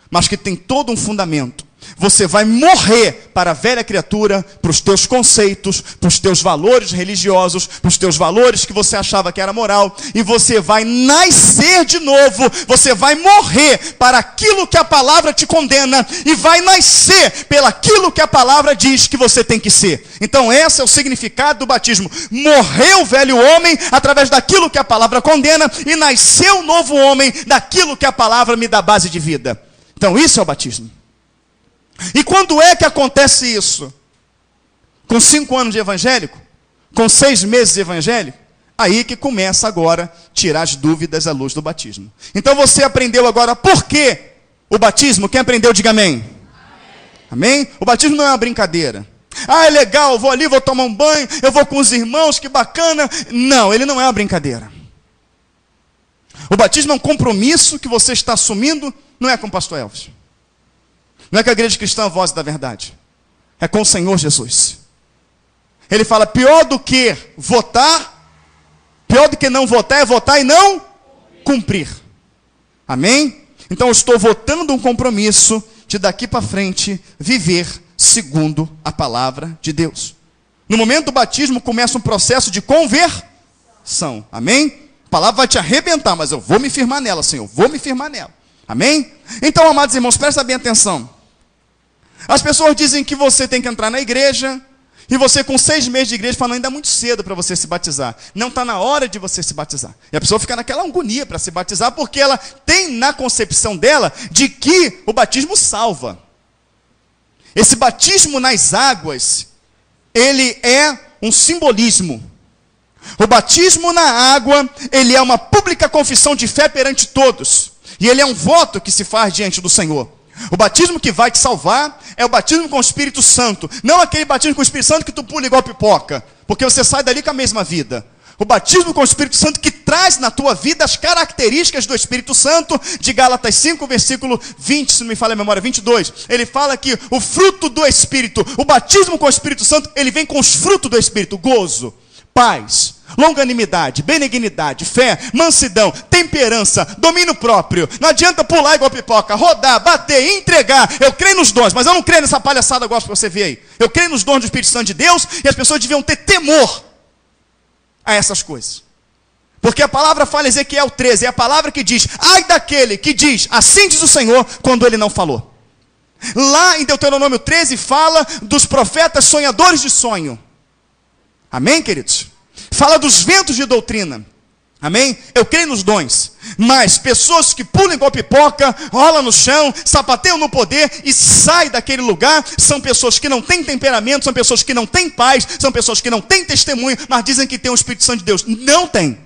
mas que tem todo um fundamento. Você vai morrer para a velha criatura, para os teus conceitos, para os teus valores religiosos, para os teus valores que você achava que era moral, e você vai nascer de novo. Você vai morrer para aquilo que a palavra te condena, e vai nascer pelaquilo que a palavra diz que você tem que ser. Então esse é o significado do batismo. Morreu o velho homem através daquilo que a palavra condena, e nasceu o novo homem daquilo que a palavra me dá base de vida. Então isso é o batismo. E quando é que acontece isso? Com 5 anos de evangélico? Com 6 meses de evangélico? Aí que começa agora a tirar as dúvidas à luz do batismo. Então você aprendeu agora por que o batismo? Quem aprendeu, diga amém. Amém? O batismo não é uma brincadeira. Ah, é legal, eu vou ali, vou tomar um banho, eu vou com os irmãos, que bacana. Não, ele não é uma brincadeira. O batismo é um compromisso que você está assumindo, não é com o pastor Elvis. Não é com a igreja cristã Voz da Verdade. É com o Senhor Jesus. Ele fala, pior do que votar, pior do que não votar é votar e não cumprir. Amém? Então eu estou votando um compromisso de daqui para frente viver segundo a palavra de Deus. No momento do batismo começa um processo de conversão. Amém? A palavra vai te arrebentar, mas eu vou me firmar nela, Senhor. Vou me firmar nela. Amém? Então, amados irmãos, presta bem atenção. As pessoas dizem que você tem que entrar na igreja, e você com 6 meses de igreja fala, ainda é muito cedo para você se batizar. Não está na hora de você se batizar. E a pessoa fica naquela agonia para se batizar, porque ela tem na concepção dela de que o batismo salva. Esse batismo nas águas, ele é um simbolismo. O batismo na água, ele é uma pública confissão de fé perante todos. E ele é um voto que se faz diante do Senhor. O batismo que vai te salvar é o batismo com o Espírito Santo. Não aquele batismo com o Espírito Santo que tu pula igual pipoca, porque você sai dali com a mesma vida. O batismo com o Espírito Santo que traz na tua vida as características do Espírito Santo, de Gálatas 5, versículo 20, se não me falha a memória, 22. Ele fala que o fruto do Espírito, o batismo com o Espírito Santo, ele vem com os frutos do Espírito: gozo, paz, longanimidade, benignidade, fé, mansidão, temperança, domínio próprio. Não adianta pular igual pipoca, rodar, bater, entregar. Eu creio nos dons, mas eu não creio nessa palhaçada gospel que você vê aí. Eu creio nos dons do Espírito Santo de Deus, e as pessoas deviam ter temor a essas coisas. Porque a palavra fala em Ezequiel 13, é a palavra que diz, ai daquele que diz, assim diz o Senhor, quando ele não falou. Lá em Deuteronômio 13 fala dos profetas sonhadores de sonho. Amém, queridos? Fala dos ventos de doutrina. Amém? Eu creio nos dons. Mas pessoas que pulam igual pipoca, rolam no chão, sapateiam no poder e saem daquele lugar, são pessoas que não têm temperamento, são pessoas que não têm paz, são pessoas que não têm testemunho, mas dizem que tem o Espírito Santo de Deus. Não tem.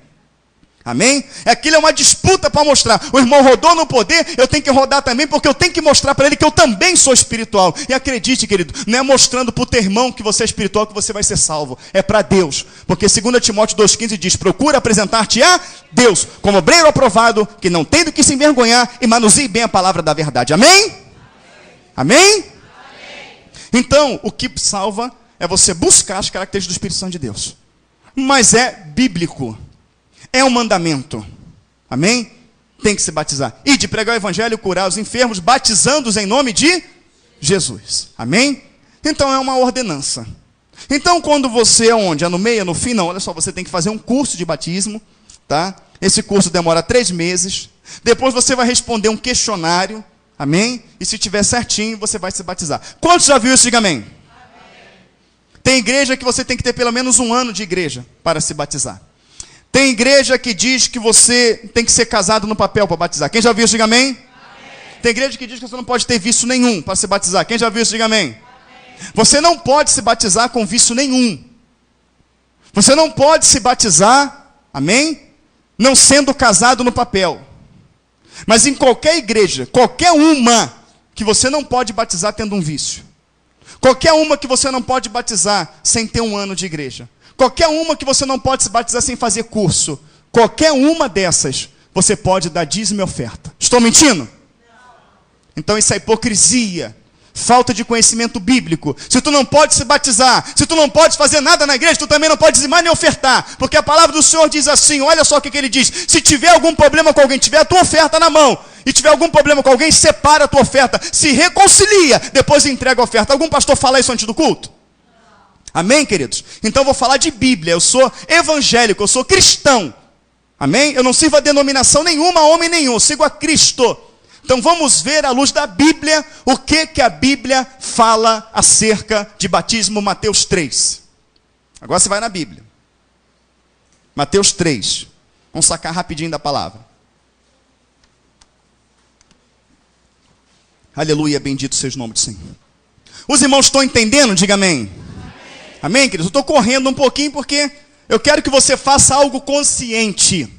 Amém? Aquilo é uma disputa para mostrar. O irmão rodou no poder, eu tenho que rodar também, porque eu tenho que mostrar para ele que eu também sou espiritual. E acredite, querido, não é mostrando para o teu irmão que você é espiritual que você vai ser salvo. É para Deus. Porque 2 Timóteo 2,15 diz, procura apresentar-te a Deus como obreiro aprovado, que não tem do que se envergonhar, e manuseie bem a palavra da verdade. Amém? Amém? Amém? Então, o que salva é você buscar as características do Espírito Santo de Deus. Mas é bíblico. É um mandamento. Amém? Tem que se batizar. E de pregar o evangelho, curar os enfermos, batizando-os em nome de Jesus. Amém? Então é uma ordenança. Então quando você é onde? É no meio, é no fim? Não, olha só, você tem que fazer um curso de batismo, tá? Esse curso demora 3 meses. Depois você vai responder um questionário. Amém? E se tiver certinho, você vai se batizar. Quantos já viu isso? Diga amém. Tem igreja que você tem que ter pelo menos 1 ano de igreja para se batizar. Tem igreja que diz que você tem que ser casado no papel para batizar. Quem já viu isso? Diga amém. Tem igreja que diz que você não pode ter vício nenhum para se batizar. Quem já viu isso? Diga amém. Você não pode se batizar com vício nenhum. Você não pode se batizar, amém? Não sendo casado no papel. Mas em qualquer igreja, qualquer uma, que você não pode batizar tendo um vício. Qualquer uma que você não pode batizar sem ter 1 ano de igreja. Qualquer uma que você não pode se batizar sem fazer curso. Qualquer uma dessas, você pode dar dízimo e oferta. Estou mentindo? Então isso é hipocrisia. Falta de conhecimento bíblico. Se tu não pode se batizar, se tu não pode fazer nada na igreja, tu também não pode dizimar nem ofertar. Porque a palavra do Senhor diz assim, olha só o que ele diz. Se tiver algum problema com alguém, tiver a tua oferta na mão, e tiver algum problema com alguém, separa a tua oferta. Se reconcilia, depois entrega a oferta. Algum pastor fala isso antes do culto? Amém, queridos? Então eu vou falar de Bíblia. Eu sou evangélico, eu sou cristão. Amém? Eu não sirvo a denominação nenhuma, homem nenhum. Eu sigo a Cristo. Então vamos ver à luz da Bíblia o que a Bíblia fala acerca de batismo. Mateus 3. Agora você vai na Bíblia. Mateus 3. Vamos sacar rapidinho da palavra. Aleluia, bendito seja o nome do Senhor. Os irmãos estão entendendo? Diga amém. Amém, queridos? Eu estou correndo um pouquinho porque eu quero que você faça algo consciente.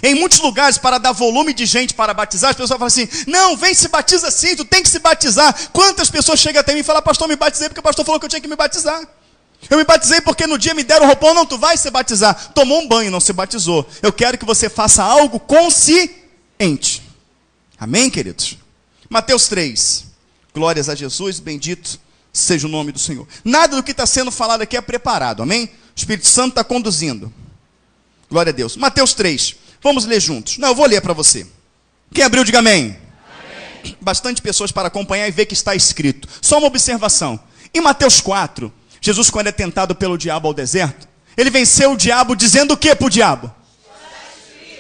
Em muitos lugares, para dar volume de gente para batizar, as pessoas falam assim, não, vem se batiza sim, tu tem que se batizar. Quantas pessoas chegam até mim e falam, pastor, me batizei porque o pastor falou que eu tinha que me batizar. Eu me batizei porque no dia me deram roupão, não, tu vai se batizar. Tomou um banho, não se batizou. Eu quero que você faça algo consciente. Amém, queridos? Mateus 3. Glórias a Jesus, bendito seja o nome do Senhor. Nada do que está sendo falado aqui é preparado, amém? O Espírito Santo está conduzindo. Glória a Deus. Mateus 3. Vamos ler juntos. Não, eu vou ler para você. Quem abriu, diga amém. Amém. Bastante pessoas para acompanhar e ver que está escrito. Só uma observação. Em Mateus 4, Jesus, quando é tentado pelo diabo ao deserto, ele venceu o diabo dizendo o que para o diabo?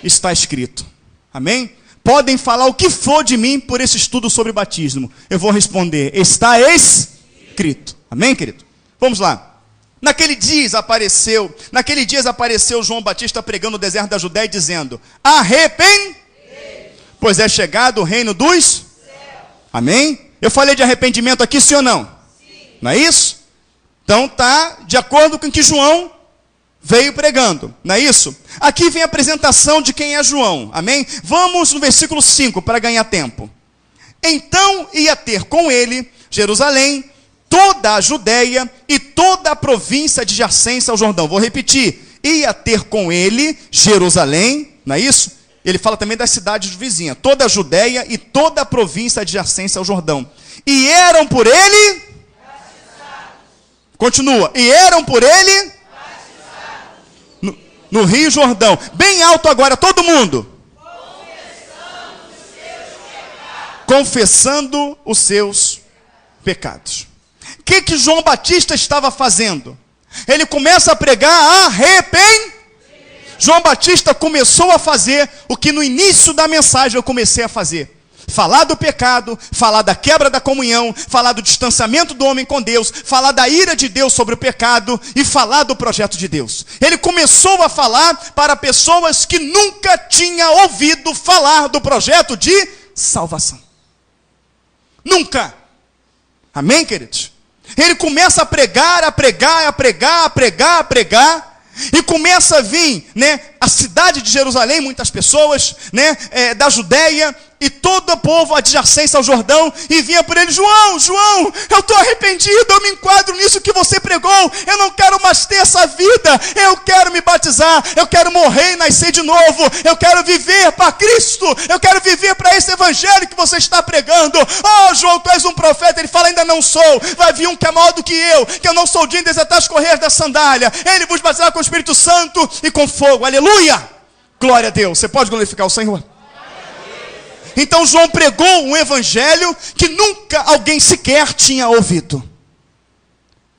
Está escrito. Amém? Podem falar o que for de mim por esse estudo sobre batismo. Eu vou responder, está escrito. Amém, querido? Vamos lá. Naquele dia apareceu João Batista pregando no deserto da Judéia, dizendo, pois é chegado o reino dos céus. Amém? Eu falei de arrependimento aqui, sim ou não? Sim. Não é isso? Então está de acordo com o que João veio pregando, não é isso? Aqui vem a apresentação de quem é João, amém? Vamos no versículo 5 para ganhar tempo. Então ia ter com ele Jerusalém, toda a Judéia e toda a província adjacente ao Jordão. Vou repetir, ia ter com ele Jerusalém, não é isso? Ele fala também das cidades vizinhas, toda a Judéia e toda a província adjacente ao Jordão. E eram por ele, batizados. Continua, e eram por ele, no Rio Jordão, bem alto agora, todo mundo, confessando os seus pecados. O que João Batista estava fazendo? Ele começa a pregar arrependimento. João Batista começou a fazer o que no início da mensagem eu comecei a fazer. Falar do pecado, falar da quebra da comunhão, falar do distanciamento do homem com Deus, falar da ira de Deus sobre o pecado e falar do projeto de Deus. Ele começou a falar para pessoas que nunca tinham ouvido falar do projeto de salvação. Nunca. Amém, queridos? Ele começa a pregar, e começa a vir, né, a cidade de Jerusalém, muitas pessoas, né, da Judéia, e todo o povo adjacente ao Jordão, e vinha por ele, João, eu estou arrependido, eu me enquadro nisso que você pregou, eu não quero mais ter essa vida, eu quero me batizar, eu quero morrer e nascer de novo, eu quero viver para Cristo, eu quero viver para esse evangelho que você está pregando. Oh, João, tu és um profeta. Ele fala, ainda não sou, vai vir um que é maior do que eu não sou digno de desatar as correias da sandália, ele vos batizará com o Espírito Santo e com fogo. Aleluia, glória a Deus. Você pode glorificar o Senhor? Então João pregou um evangelho que nunca alguém sequer tinha ouvido.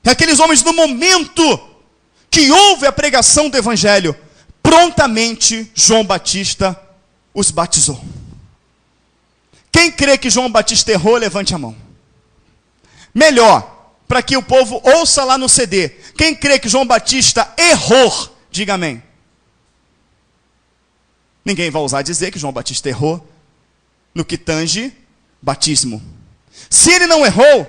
E aqueles homens, no momento que houve a pregação do evangelho, prontamente João Batista os batizou. Quem crê que João Batista errou, levante a mão. Melhor, para que o povo ouça lá no CD. Quem crê que João Batista errou, diga amém. Ninguém vai ousar dizer que João Batista errou no que tange batismo. Se ele não errou,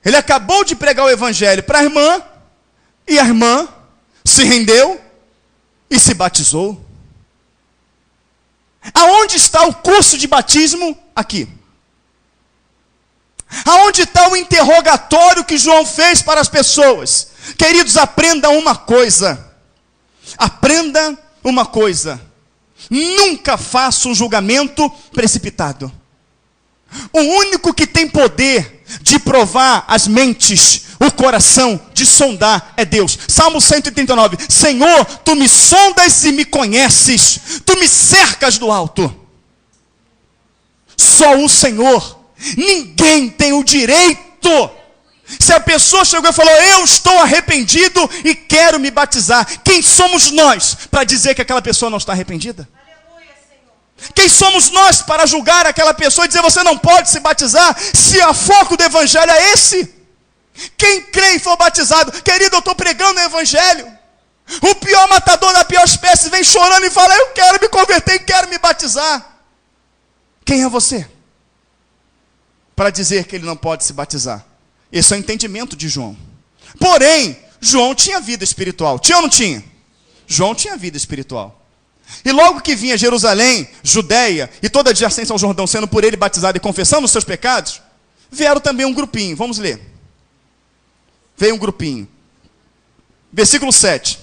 ele acabou de pregar o evangelho para a irmã, e a irmã se rendeu e se batizou. Aonde está o curso de batismo? Aqui. Aonde está o interrogatório que João fez para as pessoas? Queridos, aprenda uma coisa. Aprenda uma coisa. Nunca faça um julgamento precipitado. O único que tem poder de provar as mentes, o coração, de sondar, é Deus. Salmo 139. Senhor, tu me sondas e me conheces. Tu me cercas do alto. Só o Senhor. Ninguém tem o direito. Se a pessoa chegou e falou, eu estou arrependido e quero me batizar. Quem somos nós para dizer que aquela pessoa não está arrependida? Quem somos nós para julgar aquela pessoa e dizer, você não pode se batizar, se o foco do evangelho é esse? Quem crê e for batizado, querido, eu estou pregando o evangelho. O pior matador da pior espécie vem chorando e fala, eu quero me converter e quero me batizar. Quem é você para dizer que ele não pode se batizar? Esse é o entendimento de João. Porém, João tinha vida espiritual. Tinha ou não tinha? João tinha vida espiritual. E logo que vinha Jerusalém, Judeia e toda a adjacência ao Jordão, sendo por ele batizado e confessando os seus pecados, vieram também um grupinho. Vamos ler. Veio um grupinho. Versículo 7.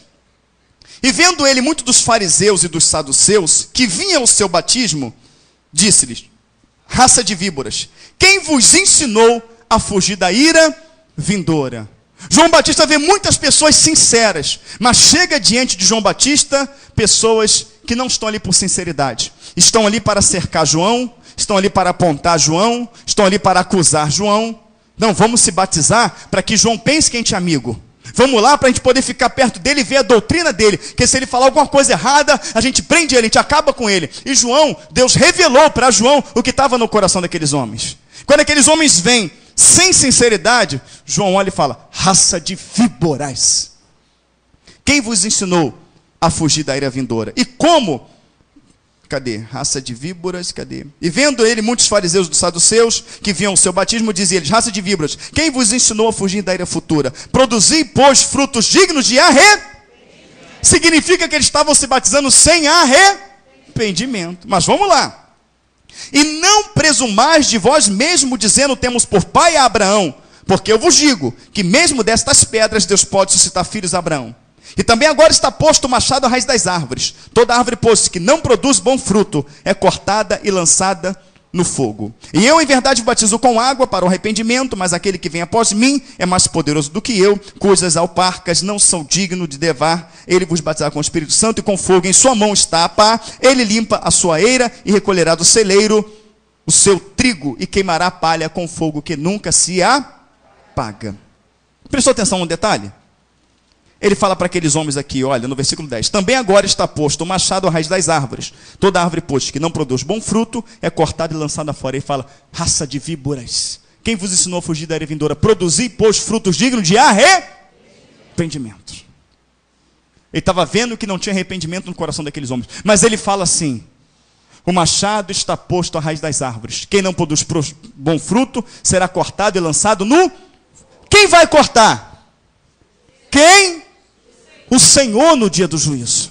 E vendo ele muito dos fariseus e dos saduceus, que vinham ao seu batismo, disse-lhes, raça de víboras, quem vos ensinou a fugir da ira vindoura? João Batista vê muitas pessoas sinceras, mas chega diante de João Batista pessoas que não estão ali por sinceridade. Estão ali para cercar João, estão ali para apontar João, estão ali para acusar João. Não, vamos se batizar para que João pense que a gente é amigo. Vamos lá para a gente poder ficar perto dele e ver a doutrina dele. Que se ele falar alguma coisa errada, a gente prende ele, a gente acaba com ele. E João, Deus revelou para João o que estava no coração daqueles homens. Quando aqueles homens vêm sem sinceridade, João olha e fala, raça de víboras. Quem vos ensinou a fugir da ira vindoura? E como? Cadê? Raça de víboras, cadê? E vendo ele muitos fariseus dos saduceus que vinham ao seu batismo, dizia-lhes, raça de víboras, quem vos ensinou a fugir da ira futura? Produzi, pois, frutos dignos de arrependimento. Significa que eles estavam se batizando sem arrependimento. Mas vamos lá. E não presumais de vós mesmo, dizendo, temos por pai a Abraão, porque eu vos digo, que mesmo destas pedras Deus pode suscitar filhos a Abraão. E também agora está posto o machado à raiz das árvores. Toda árvore, pois, que não produz bom fruto, é cortada e lançada no fogo. E eu, em verdade, batizo com água para o arrependimento, mas aquele que vem após mim é mais poderoso do que eu, cujas alparcas não são digno de levar. Ele vos batizará com o Espírito Santo e com fogo. Em sua mão está a pá, ele limpa a sua eira e recolherá do celeiro o seu trigo e queimará a palha com fogo que nunca se apaga. Prestou atenção no detalhe? Ele fala para aqueles homens aqui, olha, no versículo 10. Também agora está posto o machado à raiz das árvores. Toda árvore, pois, que não produz bom fruto, é cortada e lançada fora. Ele fala, raça de víboras. Quem vos ensinou a fugir da ira vindoura? Produzi, pois, frutos dignos de arrependimento. Ele estava vendo que não tinha arrependimento no coração daqueles homens. Mas ele fala assim, o machado está posto à raiz das árvores. Quem não produz bom fruto, será cortado e lançado no... Quem vai cortar? Quem? O Senhor no dia do juízo.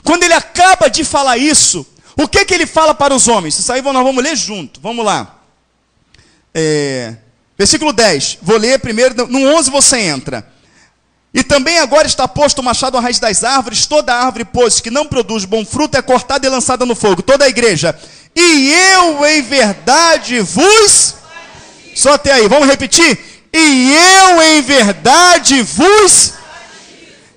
Quando ele acaba de falar isso, o que ele fala para os homens? Isso aí nós vamos ler junto. Vamos lá. Versículo 10. Vou ler primeiro. No 11 você entra. E também agora está posto o machado à raiz das árvores. Toda árvore, pois, que não produz bom fruto, é cortada e lançada no fogo. Toda a igreja. E eu, em verdade, vos... Só até aí. Vamos repetir? E eu, em verdade, vos...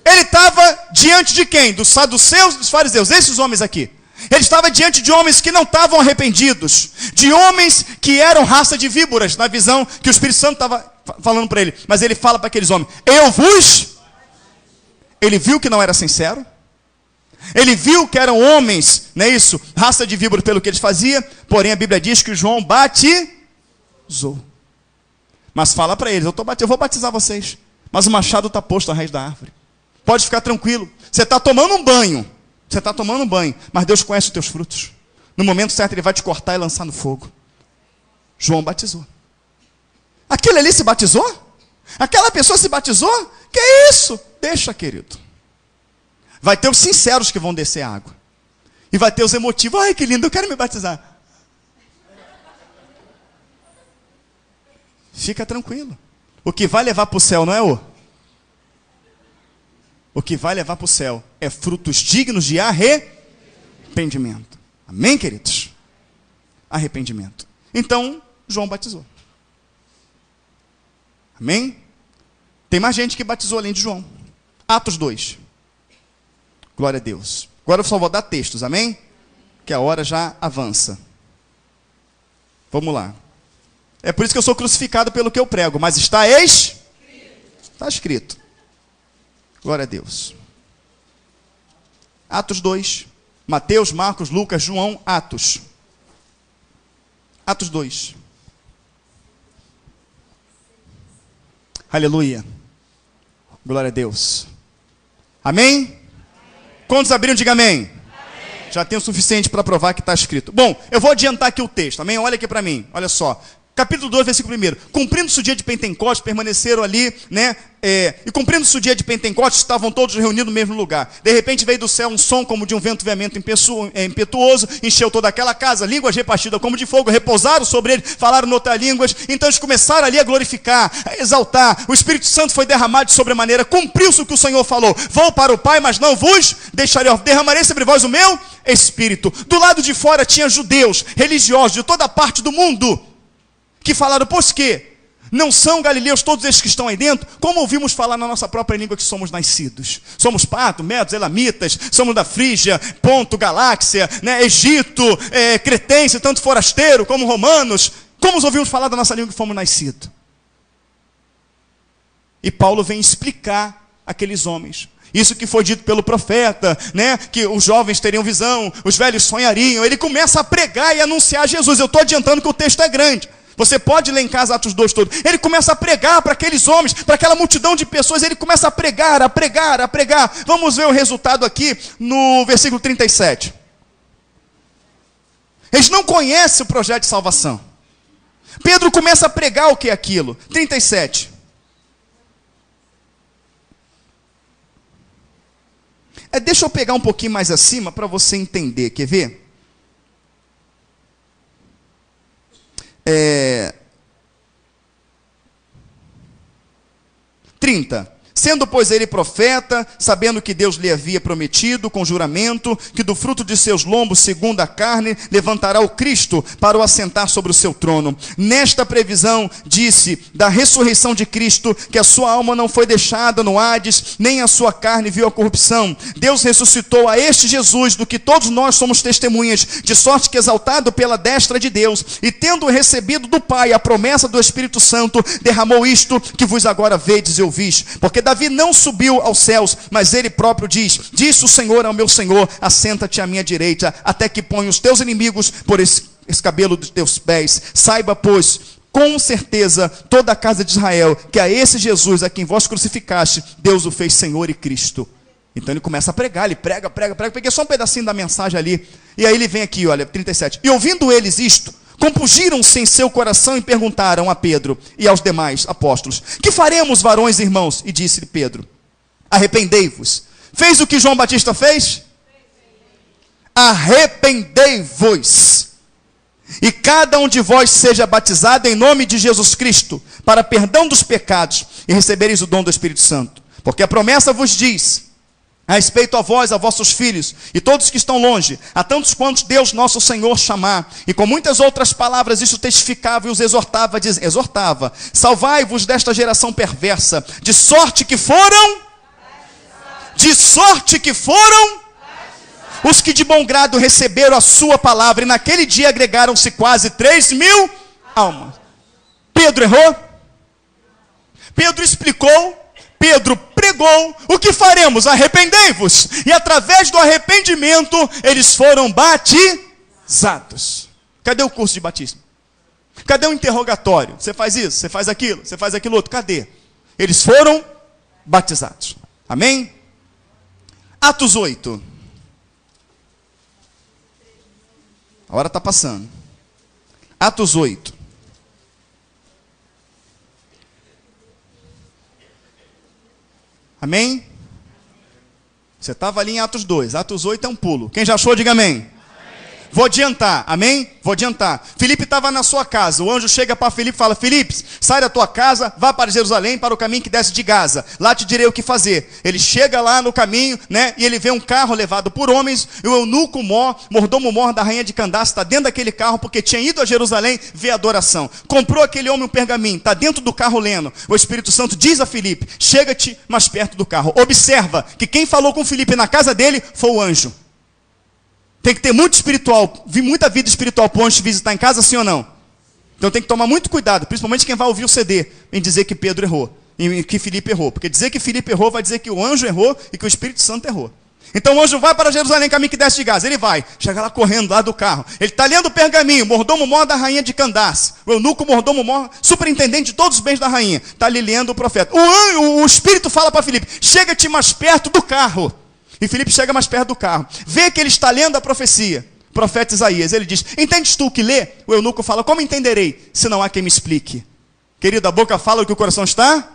Ele estava diante de quem? Dos saduceus e dos fariseus. Esses homens aqui. Ele estava diante de homens que não estavam arrependidos. De homens que eram raça de víboras. Na visão que o Espírito Santo estava falando para ele. Mas ele fala para aqueles homens. Eu vos... Ele viu que não era sincero. Ele viu que eram homens, não é isso? Raça de víbora pelo que eles faziam, porém a Bíblia diz que João batizou. Mas fala para eles, eu vou batizar vocês, mas o machado está posto à raiz da árvore. Pode ficar tranquilo, você está tomando um banho, mas Deus conhece os teus frutos. No momento certo ele vai te cortar e lançar no fogo. João batizou. Aquele ali se batizou? Aquela pessoa se batizou? Que isso? Deixa, querido. Vai ter os sinceros que vão descer a água. E vai ter os emotivos. Ai, que lindo, eu quero me batizar. Fica tranquilo. O que vai levar para o céu não é o que vai levar para o céu é frutos dignos de arrependimento. Amém, queridos? Arrependimento. Então, João batizou. Amém? Tem mais gente que batizou além de João. Atos 2. Glória a Deus. Agora eu só vou dar textos, amém? Que a hora já avança. Vamos lá. É por isso que eu sou crucificado pelo que eu prego, mas está escrito. Glória a Deus. Atos 2. Mateus, Marcos, Lucas, João, Atos. Atos 2. Aleluia. Glória a Deus. Amém? Quantos abriram, diga amém. Amém. Já tem o suficiente para provar que está escrito. Bom, eu vou adiantar aqui o texto, amém? Olha aqui para mim, olha só. Capítulo 2, versículo 1. Cumprindo-se o dia de Pentecostes, permaneceram ali, né? E cumprindo-se o dia de Pentecostes, estavam todos reunidos no mesmo lugar. De repente veio do céu um som como de um vento veemente impetuoso, encheu toda aquela casa, línguas repartidas como de fogo, repousaram sobre eles, falaram em outras línguas. Então eles começaram ali a glorificar, a exaltar. O Espírito Santo foi derramado de sobremaneira. Cumpriu-se o que o Senhor falou. Vou para o Pai, mas não vos deixarei. Derramarei sobre vós o meu Espírito. Do lado de fora tinha judeus, religiosos de toda parte do mundo, que falaram, pois que não são galileus todos esses que estão aí dentro? Como ouvimos falar na nossa própria língua que somos nascidos? Somos partos, medos, elamitas, somos da Frígia, Ponto, Galáxia, né, Egito, cretense, tanto forasteiro como romanos. Como ouvimos falar da nossa língua que fomos nascidos? E Paulo vem explicar aqueles homens. Isso que foi dito pelo profeta, né? Que os jovens teriam visão, os velhos sonhariam. Ele começa a pregar e anunciar Jesus. Eu estou adiantando que o texto é grande. Você pode ler em casa Atos 2 todo. Ele começa a pregar para aqueles homens, para aquela multidão de pessoas. Ele começa a pregar, a pregar, a pregar. Vamos ver o resultado aqui no versículo 37. Eles não conhecem o projeto de salvação. Pedro começa a pregar o que é aquilo. 37. Deixa eu pegar um pouquinho mais acima para você entender. Quer ver? 30. Sendo, pois, ele profeta, sabendo que Deus lhe havia prometido, com juramento, que do fruto de seus lombos, segundo a carne, levantará o Cristo para o assentar sobre o seu trono. Nesta previsão, disse da ressurreição de Cristo, que a sua alma não foi deixada no Hades, nem a sua carne viu a corrupção. Deus ressuscitou a este Jesus, do que todos nós somos testemunhas, de sorte que, exaltado pela destra de Deus, e tendo recebido do Pai a promessa do Espírito Santo, derramou isto que vos agora vedes e ouvis. Porque Davi não subiu aos céus, mas ele próprio diz, disse o Senhor ao meu Senhor, assenta-te à minha direita, até que ponha os teus inimigos por escabelo dos teus pés. Saiba, pois, com certeza, toda a casa de Israel, que a esse Jesus, a quem vós crucificaste, Deus o fez Senhor e Cristo. Então ele começa a pregar, ele prega. Peguei só um pedacinho da mensagem ali. E aí ele vem aqui, olha, 37. E ouvindo eles isto, compungiram-se em seu coração e perguntaram a Pedro e aos demais apóstolos, que faremos, varões e irmãos? E disse-lhe Pedro, arrependei-vos. Fez o que João Batista fez? Arrependei-vos. E cada um de vós seja batizado em nome de Jesus Cristo, para perdão dos pecados, e recebereis o dom do Espírito Santo. Porque a promessa vos diz, a respeito a vós, a vossos filhos, e todos que estão longe, a tantos quantos Deus nosso Senhor chamar. E com muitas outras palavras isso testificava e os exortava, salvai-vos desta geração perversa, de sorte que foram os que de bom grado receberam a sua palavra, e naquele dia agregaram-se quase 3.000 almas. Pedro errou? Pedro explicou, Pedro pregou, chegou, o que faremos? Arrependei-vos. E através do arrependimento, eles foram batizados. Cadê o curso de batismo? Cadê o interrogatório? Você faz isso, você faz aquilo outro. Cadê? Eles foram batizados. Amém? Atos 8. A hora está passando. Atos 8. Amém? Você estava ali em Atos 2. Atos 8 é um pulo. Quem já achou, diga amém. Vou adiantar, amém? Vou adiantar. Filipe estava na sua casa, o anjo chega para Filipe e fala: Filipe, sai da tua casa, vá para Jerusalém, para o caminho que desce de Gaza, lá te direi o que fazer. Ele chega lá no caminho, né, e ele vê um carro levado por homens, e o eunuco Mor, mordomo Mor da rainha de Candace, está dentro daquele carro, porque tinha ido a Jerusalém ver a adoração. Comprou aquele homem um pergaminho, está dentro do carro lendo. O Espírito Santo diz a Filipe: chega-te mais perto do carro. Observa que quem falou com Filipe na casa dele foi o anjo. Tem que ter muita vida espiritual para o anjo te visitar em casa, sim ou não? Então tem que tomar muito cuidado, principalmente quem vai ouvir o CD, em dizer que Pedro errou, e que Filipe errou. Porque dizer que Filipe errou vai dizer que o anjo errou e que o Espírito Santo errou. Então o anjo vai para Jerusalém, caminho que desce de Gaza. Ele vai, chega lá correndo lá do carro. Ele está lendo o pergaminho, mordomo Mor da rainha de Candace. O eunuco mordomo Mor, superintendente de todos os bens da rainha. Está ali lendo o profeta. O Espírito fala para Filipe: chega-te mais perto do carro. E Filipe chega mais perto do carro. Vê que ele está lendo a profecia. O profeta Isaías. Ele diz: entendes tu o que lê? O eunuco fala: como entenderei, se não há quem me explique? Querido, a boca fala o que o coração está?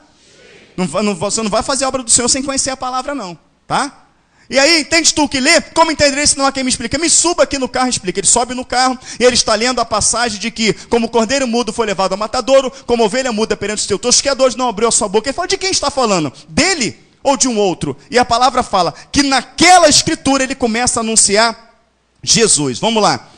Você não vai fazer a obra do Senhor sem conhecer a palavra, não. Tá? E aí, entendes tu o que lê? Como entenderei se não há quem me explique? Me suba aqui no carro e explica. Ele sobe no carro e ele está lendo a passagem de que, como o cordeiro mudo foi levado ao matadouro, como ovelha muda perante os teus tosqueadores não abriu a sua boca. Ele fala: de quem está falando? Dele ou de um outro? E a palavra fala que naquela escritura ele começa a anunciar Jesus. Vamos lá.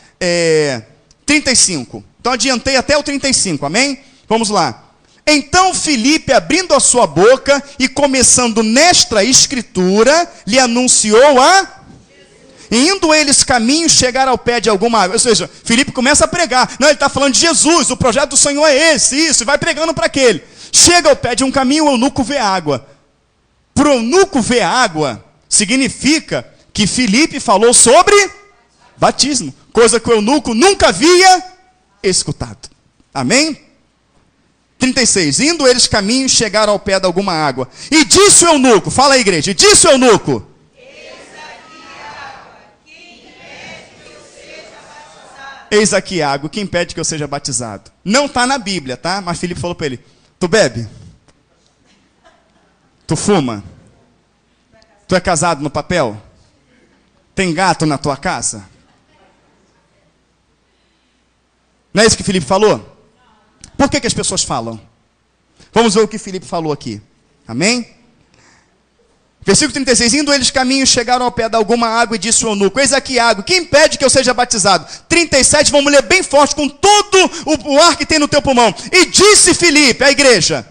35. Então adiantei até o 35, amém? Vamos lá. Então Filipe, abrindo a sua boca e começando nesta escritura, lhe anunciou a... Indo eles caminho, chegar ao pé de alguma água. Ou seja, Filipe começa a pregar. Não, ele está falando de Jesus, o projeto do Senhor é esse, isso, e vai pregando para aquele. Chega ao pé de um caminho, o eunuco vê água. Para o eunuco ver água, significa que Filipe falou sobre batismo, coisa que o eunuco nunca havia escutado. Amém? 36. Indo eles caminho, chegaram ao pé de alguma água. E disse o eunuco, fala aí, igreja, disse o eunuco: eis aqui água, quem impede que eu seja batizado? Não está na Bíblia, tá? Mas Filipe falou para ele: tu bebe? Tu fuma? Tu é casado no papel? Tem gato na tua casa? Não é isso que Filipe falou? Por que as pessoas falam? Vamos ver o que Filipe falou aqui. Amém? Versículo 36. Indo eles caminho, chegaram ao pé de alguma água e disse o eunuco: eis aqui água, quem impede que eu seja batizado? 37, vamos ler bem forte, com todo o ar que tem no teu pulmão. E disse Filipe, a igreja: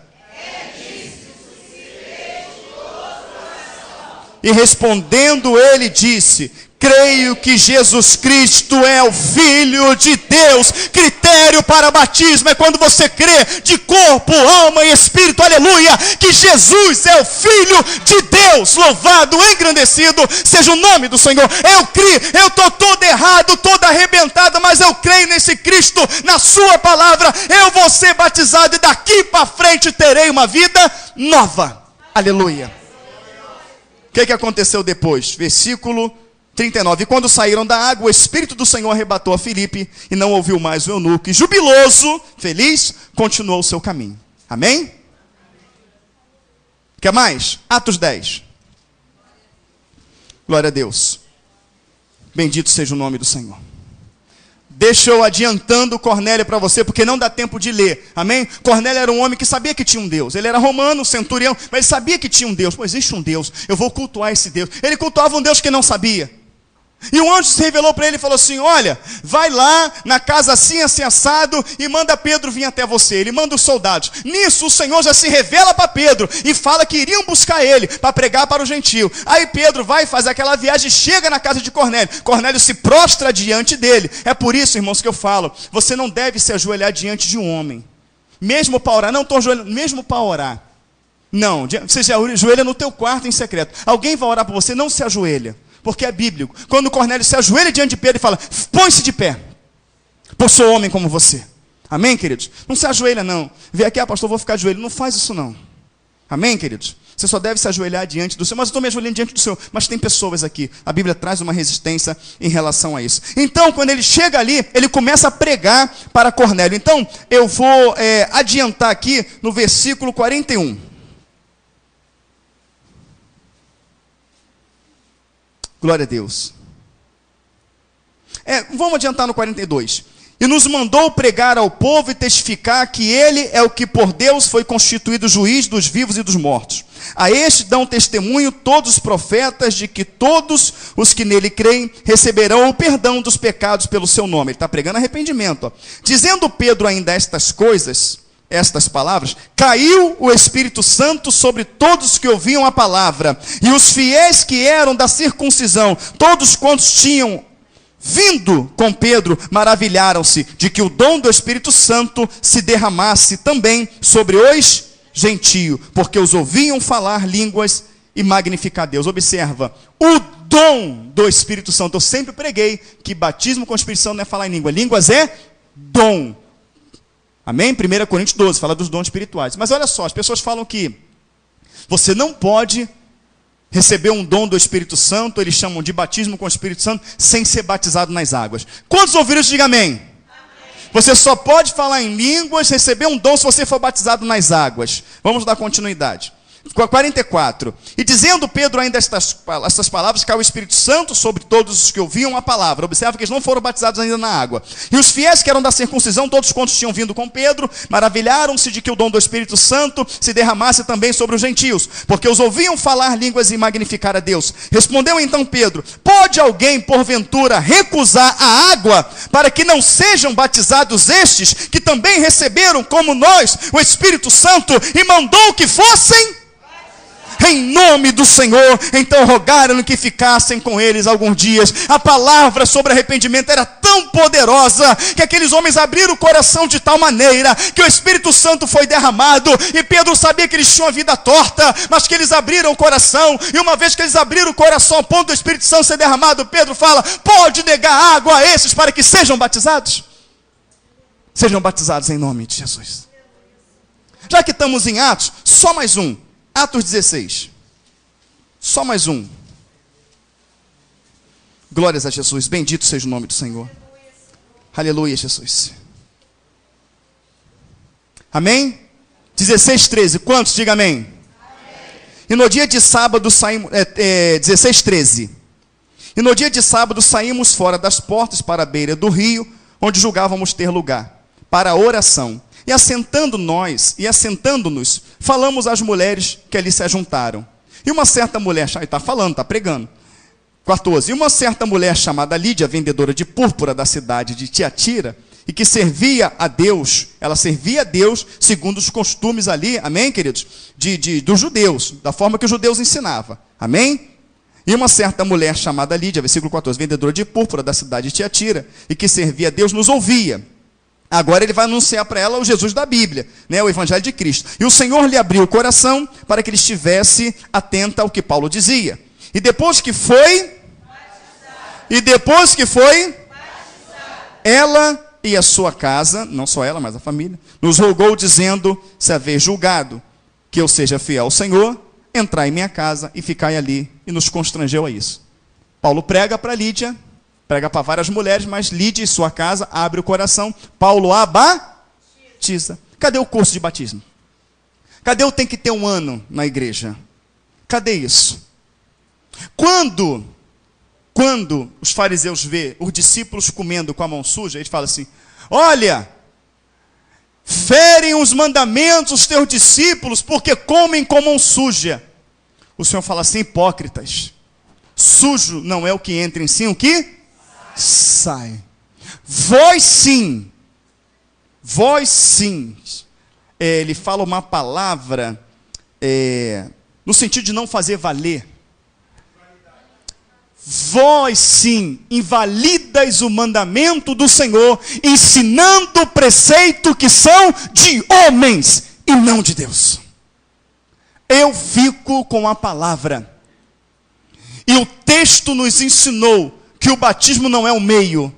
e respondendo ele disse: creio que Jesus Cristo é o Filho de Deus. Critério para batismo é quando você crê de corpo, alma e espírito, aleluia, que Jesus é o Filho de Deus. Louvado, engrandecido seja o nome do Senhor. Eu creio, eu estou todo errado, todo arrebentado, mas eu creio nesse Cristo, na sua palavra. Eu vou ser batizado e daqui para frente terei uma vida nova. Aleluia. O que aconteceu depois? Versículo 39. E quando saíram da água, o Espírito do Senhor arrebatou a Filipe e não ouviu mais o eunuco. E jubiloso, feliz, continuou o seu caminho. Amém? Quer mais? Atos 10. Glória a Deus. Bendito seja o nome do Senhor. Deixa eu adiantando Cornélio para você, porque não dá tempo de ler. Amém? Cornélio era um homem que sabia que tinha um Deus. Ele era romano, centurião, mas ele sabia que tinha um Deus. Pô, existe um Deus, eu vou cultuar esse Deus. Ele cultuava um Deus que não sabia. E o anjo se revelou para ele e falou assim: olha, vai lá na casa assim, assim, assado, e manda Pedro vir até você. Ele manda os soldados. Nisso o Senhor já se revela para Pedro e fala que iriam buscar ele para pregar para o gentio. Aí Pedro vai fazer aquela viagem e chega na casa de Cornélio. Cornélio se prostra diante dele. É por isso, irmãos, que eu falo: você não deve se ajoelhar diante de um homem. Mesmo para orar, não estou ajoelhando, mesmo para orar. Não, você se ajoelha no teu quarto em secreto. Alguém vai orar por você, não se ajoelha, porque é bíblico. Quando Cornélio se ajoelha diante de Pedro e fala, põe-se de pé, pois sou homem como você. Amém, queridos? Não se ajoelha, não. Vem aqui, pastor, vou ficar de joelho. Não faz isso, não. Amém, queridos? Você só deve se ajoelhar diante do Senhor. Mas eu estou me ajoelhando diante do Senhor. Mas tem pessoas aqui. A Bíblia traz uma resistência em relação a isso. Então, quando ele chega ali, ele começa a pregar para Cornélio. Então, eu vou adiantar aqui no versículo 41. Glória a Deus. Vamos adiantar no 42. E nos mandou pregar ao povo e testificar que ele é o que por Deus foi constituído juiz dos vivos e dos mortos. A este dão testemunho todos os profetas de que todos os que nele creem receberão o perdão dos pecados pelo seu nome. Ele está pregando arrependimento. Ó. Dizendo Pedro ainda estas palavras, caiu o Espírito Santo sobre todos que ouviam a palavra. E os fiéis que eram da circuncisão, todos quantos tinham vindo com Pedro, maravilharam-se de que o dom do Espírito Santo se derramasse também sobre os gentios, porque os ouviam falar línguas e magnificar Deus. Observa, o dom do Espírito Santo. Eu sempre preguei que batismo com o Espírito Santo não é falar em língua. Línguas é dom. Amém? 1 Coríntios 12, fala dos dons espirituais. Mas olha só, as pessoas falam que você não pode receber um dom do Espírito Santo, eles chamam de batismo com o Espírito Santo, sem ser batizado nas águas. Quantos ouviram isso? Diga amém. Amém. Você só pode falar em línguas, receber um dom se você for batizado nas águas. Vamos dar continuidade. 44. E dizendo Pedro ainda estas palavras, caiu o Espírito Santo sobre todos os que ouviam a palavra. Observa que eles não foram batizados ainda na água. E os fiéis que eram da circuncisão, todos quantos tinham vindo com Pedro, maravilharam-se de que o dom do Espírito Santo se derramasse também sobre os gentios, porque os ouviam falar línguas e magnificar a Deus. Respondeu então Pedro, pode alguém porventura recusar a água para que não sejam batizados estes, que também receberam como nós o Espírito Santo e mandou que fossem em nome do Senhor? Então rogaram que ficassem com eles alguns dias. A palavra sobre arrependimento era tão poderosa que aqueles homens abriram o coração de tal maneira que o Espírito Santo foi derramado. E Pedro sabia que eles tinham a vida torta, mas que eles abriram o coração. E uma vez que eles abriram o coração a ponto do Espírito Santo ser derramado, Pedro fala, pode negar água a esses para que sejam batizados? Sejam batizados em nome de Jesus. Já que estamos em Atos, só mais um. Atos 16. Só mais um. Glórias a Jesus. Bendito seja o nome do Senhor. Aleluia, Jesus. Amém? 16, 13. Quantos? Diga amém. Amém. E no dia de sábado saímos... 16, 13. E no dia de sábado saímos fora das portas para a beira do rio, onde julgávamos ter lugar, para a oração. E assentando-nos, falamos às mulheres que ali se ajuntaram. E uma certa mulher, está falando, está pregando. 14. E uma certa mulher chamada Lídia, vendedora de púrpura da cidade de Tiatira, e que servia a Deus, ela servia a Deus segundo os costumes ali, amém, queridos? Dos judeus, da forma que os judeus ensinavam, amém? E uma certa mulher chamada Lídia, versículo 14, vendedora de púrpura da cidade de Tiatira, e que servia a Deus, nos ouvia. Agora ele vai anunciar para ela o Jesus da Bíblia, né, o Evangelho de Cristo. E o Senhor lhe abriu o coração para que ele estivesse atenta ao que Paulo dizia. E depois que foi, ela e a sua casa, não só ela, mas a família, nos rogou dizendo, se haver julgado que eu seja fiel ao Senhor, entrai em minha casa e ficai ali. E nos constrangeu a isso. Paulo prega para Lídia, prega para várias mulheres, mas Lídia e sua casa abre o coração. Paulo a batiza. Cadê o curso de batismo? Cadê o tem que ter um ano na igreja? Cadê isso? Quando os fariseus vê os discípulos comendo com a mão suja, eles falam assim, olha, ferem os mandamentos os teus discípulos, porque comem com mão suja. O Senhor fala assim, hipócritas, sujo não é o que entra em si, o que sai. Vós sim, ele fala uma palavra no sentido de não fazer valer. Vós sim, invalidas o mandamento do Senhor, ensinando o preceito que são de homens e não de Deus. eu fico com a palavra. E o texto nos ensinou que o batismo não é o meio,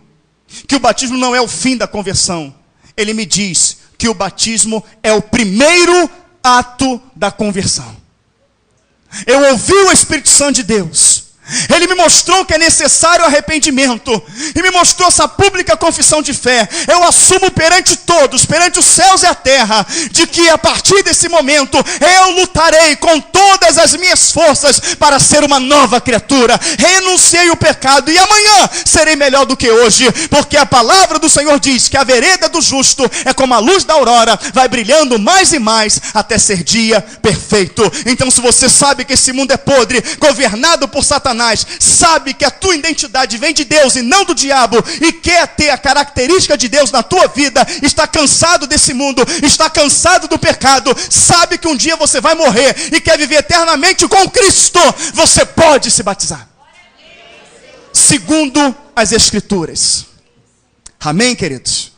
que o batismo não é o fim da conversão. Ele me diz que o batismo é o primeiro ato da conversão. Eu ouvi o Espírito Santo de Deus. Ele me mostrou que é necessário arrependimento. E me mostrou essa pública confissão de fé. Eu assumo perante todos, perante os céus e a terra, de que a partir desse momento, eu lutarei com todas as minhas forças para ser uma nova criatura. Renunciei o pecado e amanhã serei melhor do que hoje. Porque a palavra do Senhor diz que a vereda do justo é como a luz da aurora, vai brilhando mais e mais até ser dia perfeito. Então, se você sabe que esse mundo é podre, governado por Satanás, sabe que a tua identidade vem de Deus e não do diabo, e quer ter a característica de Deus na tua vida, está cansado desse mundo, está cansado do pecado, sabe que um dia você vai morrer e quer viver eternamente com Cristo, você pode se batizar. Segundo as Escrituras. Amém, queridos?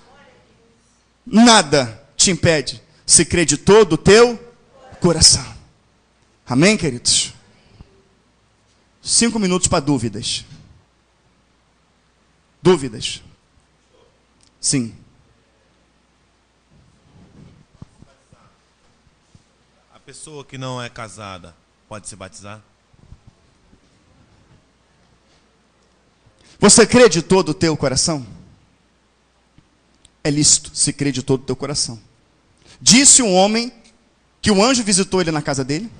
Nada te impede se crer de todo o teu coração. Amém, queridos? 5 minutos para dúvidas. Dúvidas? Sim. A pessoa que não é casada pode se batizar? Você crê de todo o teu coração? É lícito se crer de todo o teu coração. Disse um homem que o anjo visitou ele na casa dele,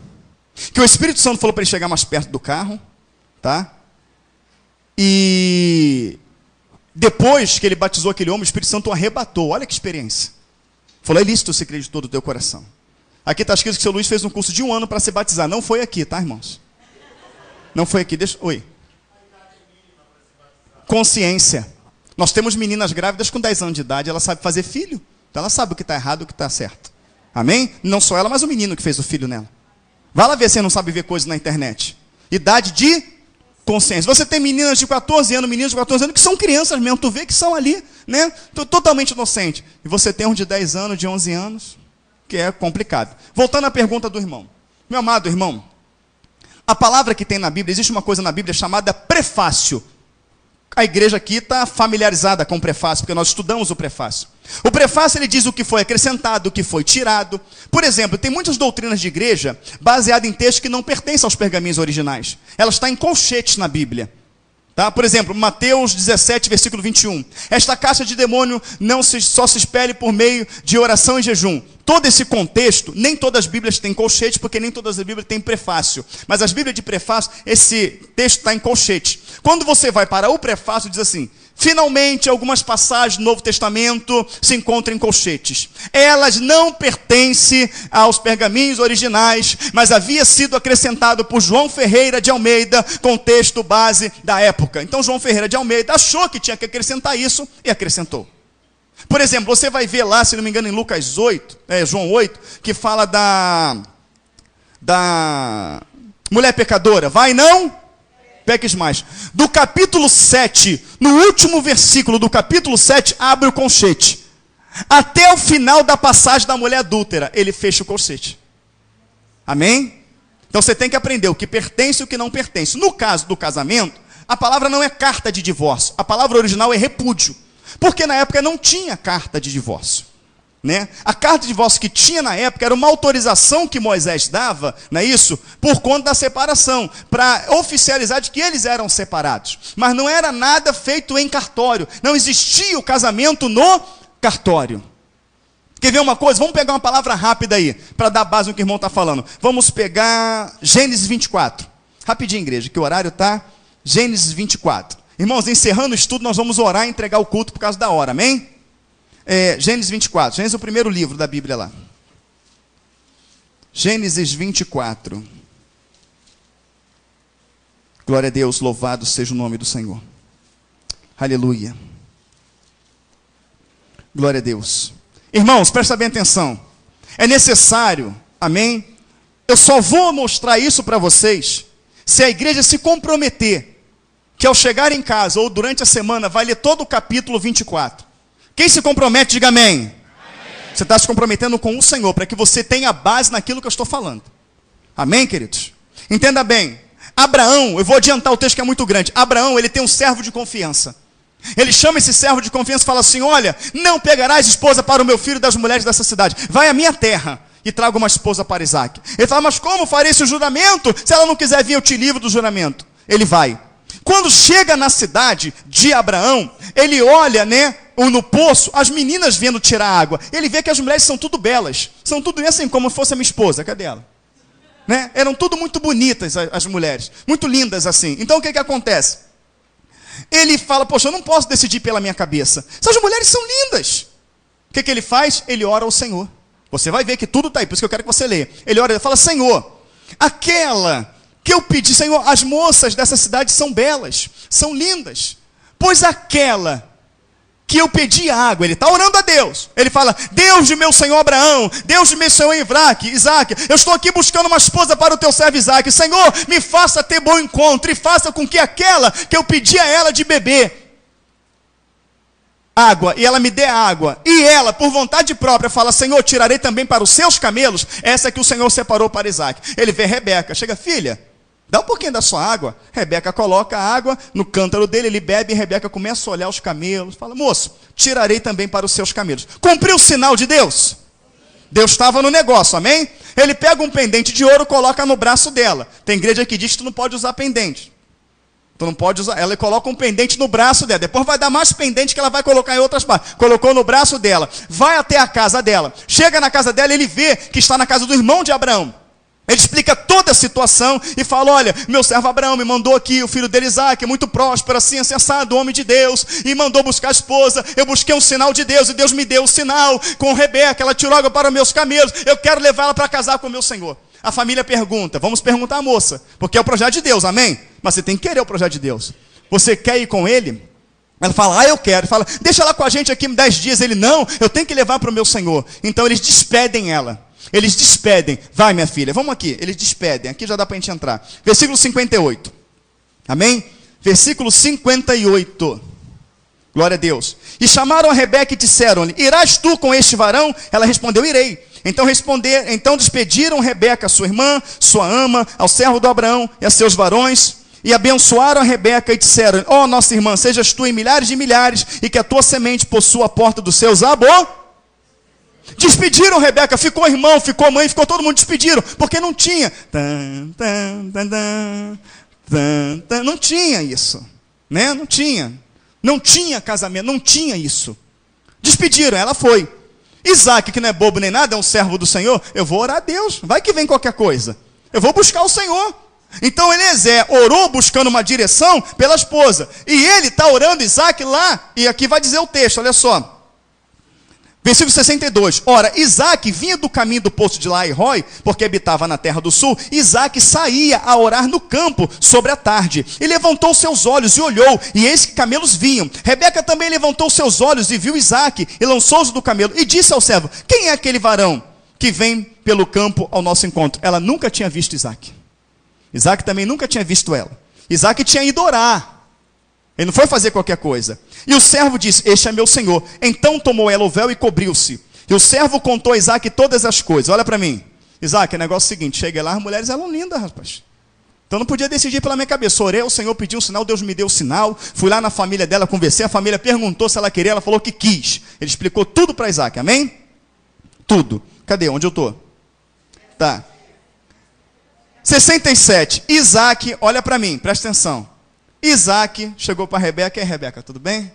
que o Espírito Santo falou para ele chegar mais perto do carro, tá? E depois que ele batizou aquele homem, o Espírito Santo o arrebatou. Olha que experiência. Falou, é lícito se crer de todo o teu coração. Aqui está escrito que o seu Luiz fez um curso de 1 ano para se batizar. Não foi aqui, tá, irmãos? Não foi aqui. Oi. Consciência. Nós temos meninas grávidas com 10 anos de idade, ela sabe fazer filho. Então ela sabe o que está errado e o que está certo. Amém? Não só ela, mas o menino que fez o filho nela. Vai lá ver se você não sabe ver coisas na internet. Idade de consciência. Você tem meninas de 14 anos, meninos de 14 anos que são crianças mesmo. Tu vê que são ali, né? Totalmente inocentes. E você tem uns de 10 anos, de 11 anos, que é complicado. Voltando à pergunta do irmão. Meu amado irmão, a palavra que tem na Bíblia, existe uma coisa na Bíblia chamada prefácio. A igreja aqui está familiarizada com o prefácio, porque nós estudamos o prefácio. O prefácio, ele diz o que foi acrescentado, o que foi tirado. Por exemplo, tem muitas doutrinas de igreja baseadas em textos que não pertencem aos pergaminhos originais. Elas estão em colchetes na Bíblia. Tá? Por exemplo, Mateus 17, versículo 21. Esta caixa de demônio só se expele por meio de oração e jejum. Todo esse contexto, nem todas as Bíblias têm colchete, porque nem todas as Bíblias têm prefácio. Mas as Bíblias de prefácio, esse texto está em colchete. Quando você vai para o prefácio, diz assim: finalmente, algumas passagens do Novo Testamento se encontram em colchetes. Elas não pertencem aos pergaminhos originais, mas havia sido acrescentado por João Ferreira de Almeida, com texto base da época. Então, João Ferreira de Almeida achou que tinha que acrescentar isso e acrescentou. Por exemplo, você vai ver lá, se não me engano, em João 8, que fala da mulher pecadora. Vai não? Peques mais. Do capítulo 7, no último versículo do capítulo 7, abre o colchete. Até o final da passagem da mulher adúltera, ele fecha o colchete. Amém? Então você tem que aprender o que pertence e o que não pertence. No caso do casamento, a palavra não é carta de divórcio. A palavra original é repúdio. Porque na época não tinha carta de divórcio. Né? A carta de divórcio que tinha na época era uma autorização que Moisés dava, não é isso? Por conta da separação, para oficializar de que eles eram separados. Mas não era nada feito em cartório. Não existia o casamento no cartório. Quer ver uma coisa? Vamos pegar uma palavra rápida aí, para dar base no que o irmão está falando. Vamos pegar Gênesis 24. Rapidinho, igreja, que o horário está Gênesis 24. Irmãos, encerrando o estudo, nós vamos orar e entregar o culto por causa da hora, amém? Gênesis 24, Gênesis é o primeiro livro da Bíblia lá. Gênesis 24. Glória a Deus, louvado seja o nome do Senhor. Aleluia. Glória a Deus. Irmãos, prestem bem atenção. É necessário, amém? Eu só vou mostrar isso para vocês se a igreja se comprometer que ao chegar em casa ou durante a semana vai ler todo o capítulo 24. Quem se compromete, diga amém. Amém. Você está se comprometendo com o Senhor para que você tenha base naquilo que eu estou falando. Amém, queridos? Entenda bem. Abraão, eu vou adiantar o texto que é muito grande. Abraão, ele tem um servo de confiança. Ele chama esse servo de confiança e fala assim: olha, não pegarás esposa para o meu filho das mulheres dessa cidade. Vai à minha terra e traga uma esposa para Isaque. Ele fala: mas como farei esse juramento? Se ela não quiser vir, eu te livro do juramento. Ele vai. Quando chega na cidade de Abraão, ele olha, no poço, as meninas vindo tirar água. Ele vê que as mulheres são tudo belas. São tudo assim, como se fosse a minha esposa. Cadê ela? Eram tudo muito bonitas as mulheres. Muito lindas assim. Então o que acontece? Ele fala: poxa, eu não posso decidir pela minha cabeça. Essas mulheres são lindas. O que ele faz? Ele ora ao Senhor. Você vai ver que tudo está aí, por isso que eu quero que você leia. Ele ora e fala: Senhor, aquela que eu pedi, Senhor, as moças dessa cidade são belas, são lindas. Pois aquela que eu pedi água, ele está orando a Deus. Ele fala: Deus de meu senhor Abraão, Deus de meu senhor Isaque, eu estou aqui buscando uma esposa para o teu servo Isaque. Senhor, me faça ter bom encontro e faça com que aquela que eu pedi a ela de beber água, e ela me dê água, e ela, por vontade própria, fala: Senhor, tirarei também para os seus camelos essa que o Senhor separou para Isaque. Ele vê Rebeca, chega: filha, dá um pouquinho da sua água. Rebeca coloca a água no cântaro dele, ele bebe, e Rebeca começa a olhar os camelos, fala: moço, tirarei também para os seus camelos. Cumpriu o sinal de Deus? Deus estava no negócio, amém? Ele pega um pendente de ouro, coloca no braço dela. Tem igreja que diz que tu não pode usar pendente. Tu não pode usar, ela coloca um pendente no braço dela, depois vai dar mais pendente que ela vai colocar em outras partes. Colocou no braço dela, vai até a casa dela, chega na casa dela, ele vê que está na casa do irmão de Abraão. Ele explica toda a situação e fala: olha, meu servo Abraão me mandou aqui, o filho dele Isaque, muito próspero, assim, assado, homem de Deus, e mandou buscar a esposa. Eu busquei um sinal de Deus, e Deus me deu o sinal com Rebeca, ela tirou água para meus camelos, eu quero levá-la para casar com o meu senhor. A família pergunta, vamos perguntar à moça, porque é o projeto de Deus, amém? Mas você tem que querer o projeto de Deus. Você quer ir com ele? Ela fala: eu quero. Ele fala: deixa ela com a gente aqui 10 dias. Ele: não, eu tenho que levar para o meu senhor. Então eles despedem ela. Eles despedem: vai, minha filha, vamos aqui. Eles despedem, aqui já dá para a gente entrar. Versículo 58. Amém? Versículo 58. Glória a Deus. E chamaram a Rebeca e disseram-lhe: irás tu com este varão? Ela respondeu: irei. Então despediram Rebeca, sua irmã, sua ama, ao servo do Abraão e a seus varões, e abençoaram a Rebeca e disseram: ó, nossa irmã, sejas tu em milhares de milhares, e que a tua semente possua a porta dos seus avós. Despediram Rebeca, ficou irmão, ficou mãe, ficou todo mundo, despediram, porque não tinha. Não tinha isso, Não tinha casamento, não tinha isso. Despediram, ela foi. Isaque, que não é bobo nem nada, é um servo do Senhor. Eu vou orar a Deus, vai que vem qualquer coisa. Eu vou buscar o Senhor. Então Eliezer orou buscando uma direção pela esposa. E ele está orando Isaque lá. E aqui vai dizer o texto, olha só. Versículo 62. Ora, Isaque vinha do caminho do poço de Lai-Roi, porque habitava na terra do sul. Isaque saía a orar no campo sobre a tarde. E levantou seus olhos e olhou, e eis que camelos vinham. Rebeca também levantou seus olhos e viu Isaque, e lançou-se do camelo, e disse ao servo: quem é aquele varão que vem pelo campo ao nosso encontro? Ela nunca tinha visto Isaque. Isaque também nunca tinha visto ela. Isaque tinha ido orar. Ele não foi fazer qualquer coisa. E o servo disse: este é meu senhor. Então tomou ela o véu e cobriu-se. E o servo contou a Isaque todas as coisas. Olha para mim. Isaque, é negócio seguinte: cheguei lá, as mulheres eram lindas, rapaz. Então não podia decidir pela minha cabeça. Orei, o Senhor pediu um sinal, Deus me deu o sinal. Fui lá na família dela, conversei, a família perguntou se ela queria, ela falou que quis. Ele explicou tudo para Isaque, amém? Tudo. Cadê? Onde eu estou? Tá. 67. Isaque, olha para mim, presta atenção. Isaque chegou para Rebeca: e aí, Rebeca, tudo bem?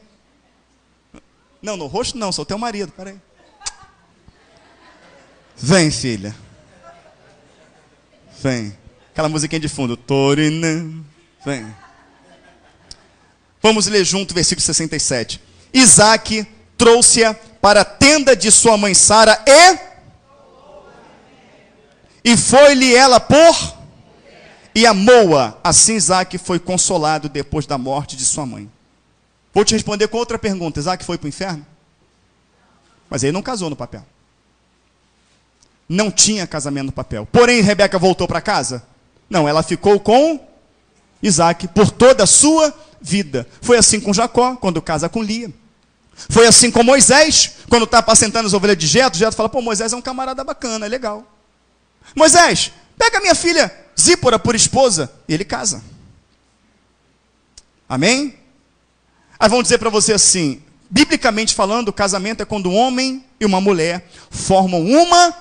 Não, no rosto não, sou teu marido, peraí. Vem, filha. Vem. Aquela musiquinha de fundo. Torinã. Vem. Vamos ler junto o versículo 67. Isaque trouxe-a para a tenda de sua mãe Sara e foi-lhe ela por... e amou-a. Assim Isaque foi consolado depois da morte de sua mãe. Vou te responder com outra pergunta. Isaque foi para o inferno? Mas ele não casou no papel. Não tinha casamento no papel. Porém, Rebeca voltou para casa? Não, ela ficou com Isaque por toda a sua vida. Foi assim com Jacó, quando casa com Lia. Foi assim com Moisés, quando está apacentando as ovelhas de Jetro. Jetro fala: pô, Moisés é um camarada bacana, é legal. Moisés, Pega minha filha Zípora por esposa, e ele casa. Amém? Aí vão dizer para você assim, biblicamente falando, o casamento é quando um homem e uma mulher formam uma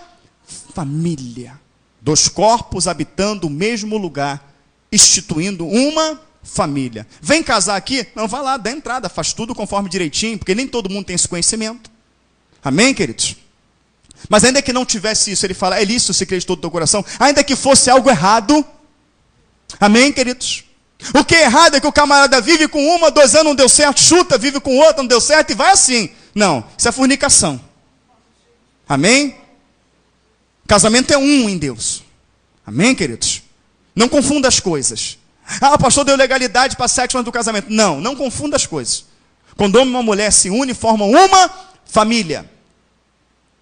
família. 2 corpos habitando o mesmo lugar, instituindo uma família. Vem casar aqui? Não, vai lá, dá entrada, faz tudo conforme direitinho, porque nem todo mundo tem esse conhecimento. Amém, queridos? Mas ainda que não tivesse isso, ele fala, é lícito se crer de todo o teu coração, ainda que fosse algo errado. Amém, queridos? O que é errado é que o camarada vive com uma, 2 anos, não deu certo, chuta, vive com outra, não deu certo, e vai assim. Não, isso é fornicação. Amém? Casamento é um em Deus. Amém, queridos? Não confunda as coisas. Ah, o pastor deu legalidade para sexo antes do casamento. Não, não confunda as coisas. Quando um homem e uma mulher se unem, formam uma família.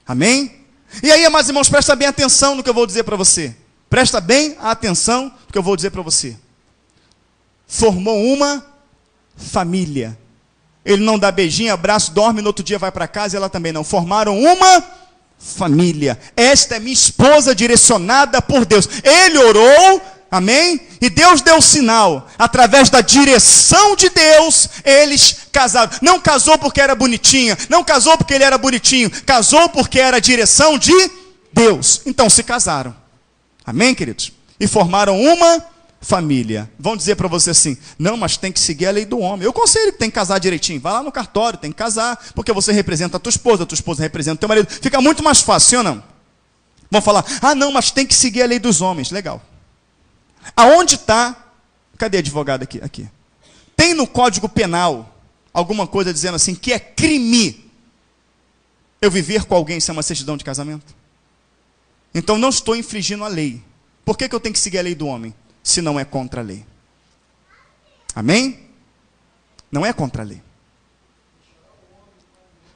Amém? E aí, amados irmãos, presta bem atenção no que eu vou dizer para você. Presta bem atenção no que eu vou dizer para você. Formou uma família. Ele não dá beijinho, abraço, dorme, no outro dia vai para casa e ela também não. Formaram uma família. Esta é minha esposa direcionada por Deus. Ele orou, amém? E Deus deu o sinal. Através da direção de Deus, eles casaram. Não casou porque era bonitinha, não casou porque ele era bonitinho, casou porque era a direção de Deus. Então se casaram. Amém, queridos? E formaram uma família. Vão dizer para você assim, não, mas tem que seguir a lei do homem. Eu conselho que tem que casar direitinho. Vai lá no cartório, tem que casar, porque você representa a tua esposa representa o teu marido. Fica muito mais fácil, sim ou não? Vão falar, ah não, mas tem que seguir a lei dos homens. Legal. Aonde está, cadê a advogada aqui? Tem no Código Penal alguma coisa dizendo assim, que é crime eu viver com alguém sem uma certidão de casamento? Então não estou infringindo a lei. Por que eu tenho que seguir a lei do homem? Se não é contra a lei. Amém? Não é contra a lei.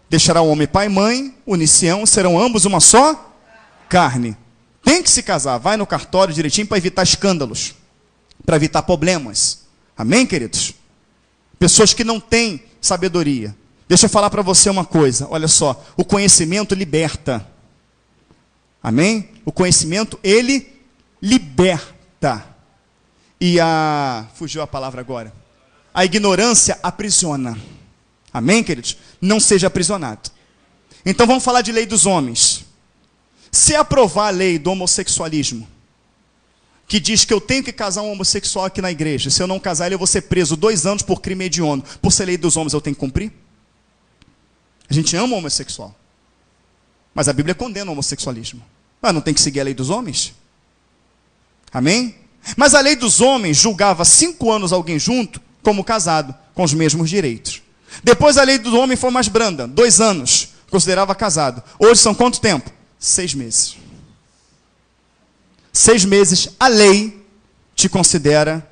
Deixará o homem pai e mãe, unir-se-ão, serão ambos uma só carne. Tem que se casar, vai no cartório direitinho para evitar escândalos, para evitar problemas. Amém, queridos? Pessoas que não têm sabedoria. Deixa eu falar para você uma coisa, olha só, o conhecimento liberta. Amém? O conhecimento, ele liberta. Fugiu a palavra agora. A ignorância aprisiona. Amém, queridos? Não seja aprisionado. Então vamos falar de lei dos homens. Se aprovar a lei do homossexualismo, que diz que eu tenho que casar um homossexual aqui na igreja, se eu não casar ele eu vou ser preso 2 anos por crime hediondo, por ser lei dos homens eu tenho que cumprir? A gente ama o homossexual, mas a Bíblia condena o homossexualismo. Mas não tem que seguir a lei dos homens? Amém? Mas a lei dos homens julgava 5 anos alguém junto como casado, com os mesmos direitos. Depois a lei do homem foi mais branda, 2 anos, considerava casado. Hoje são quanto tempo? 6 meses. 6 meses, a lei te considera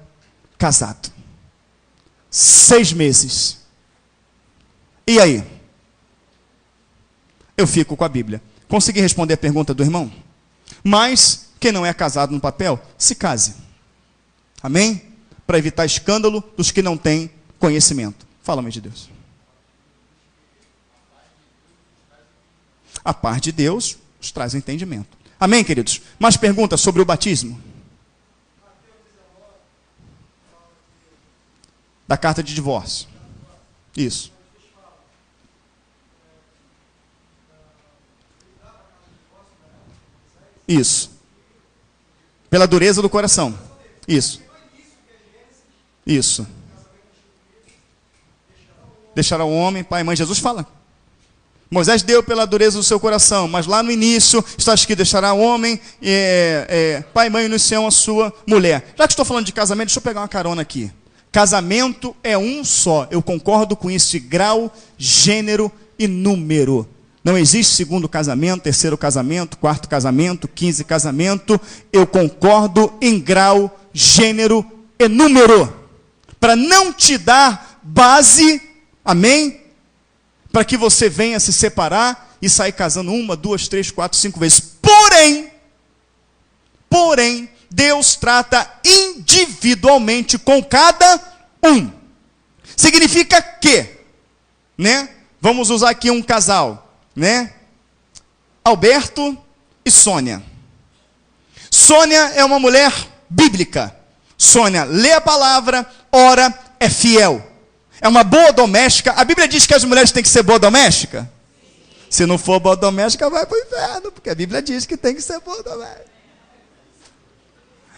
casado. 6 meses. E aí? Eu fico com a Bíblia. Consegui responder a pergunta do irmão? Mas, quem não é casado no papel, se case. Amém? Para evitar escândalo dos que não têm conhecimento. Fala, mãe de Deus. A paz de Deus nos traz entendimento. Amém, queridos? Mais perguntas sobre o batismo? Da carta de divórcio. Isso. Isso. Pela dureza do coração. Isso. Isso. Deixará o homem, pai e mãe. Jesus fala. Moisés deu pela dureza do seu coração, mas lá no início está escrito, deixará o homem, pai e mãe unir-se-ão a sua mulher. Já que estou falando de casamento, deixa eu pegar uma carona aqui. Casamento é um só. Eu concordo com isso de grau, gênero e número. Não existe segundo casamento, terceiro casamento, quarto casamento, 15 casamento. Eu concordo em grau, gênero e número. Para não te dar base, amém? Para que você venha se separar e sair casando 1, 2, 3, 4, 5 vezes. Porém, Deus trata individualmente com cada um. Significa que, né? Vamos usar aqui um casal, né? Alberto e Sônia. Sônia é uma mulher bíblica. Sônia lê a palavra, ora, é fiel. É uma boa doméstica. A Bíblia diz que as mulheres têm que ser boa doméstica. Se não for boa doméstica, vai para o inferno, porque a Bíblia diz que tem que ser boa doméstica.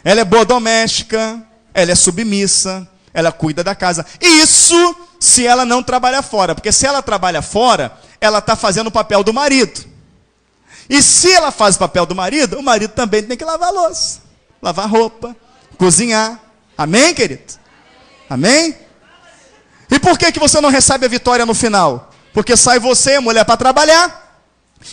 Ela é boa doméstica, ela é submissa, ela cuida da casa. Isso se ela não trabalha fora, porque se ela trabalha fora, ela está fazendo o papel do marido. E se ela faz o papel do marido, o marido também tem que lavar a louça, lavar roupa, cozinhar. Amém, querido? Amém? E por que você não recebe a vitória no final? Porque sai você e a mulher para trabalhar.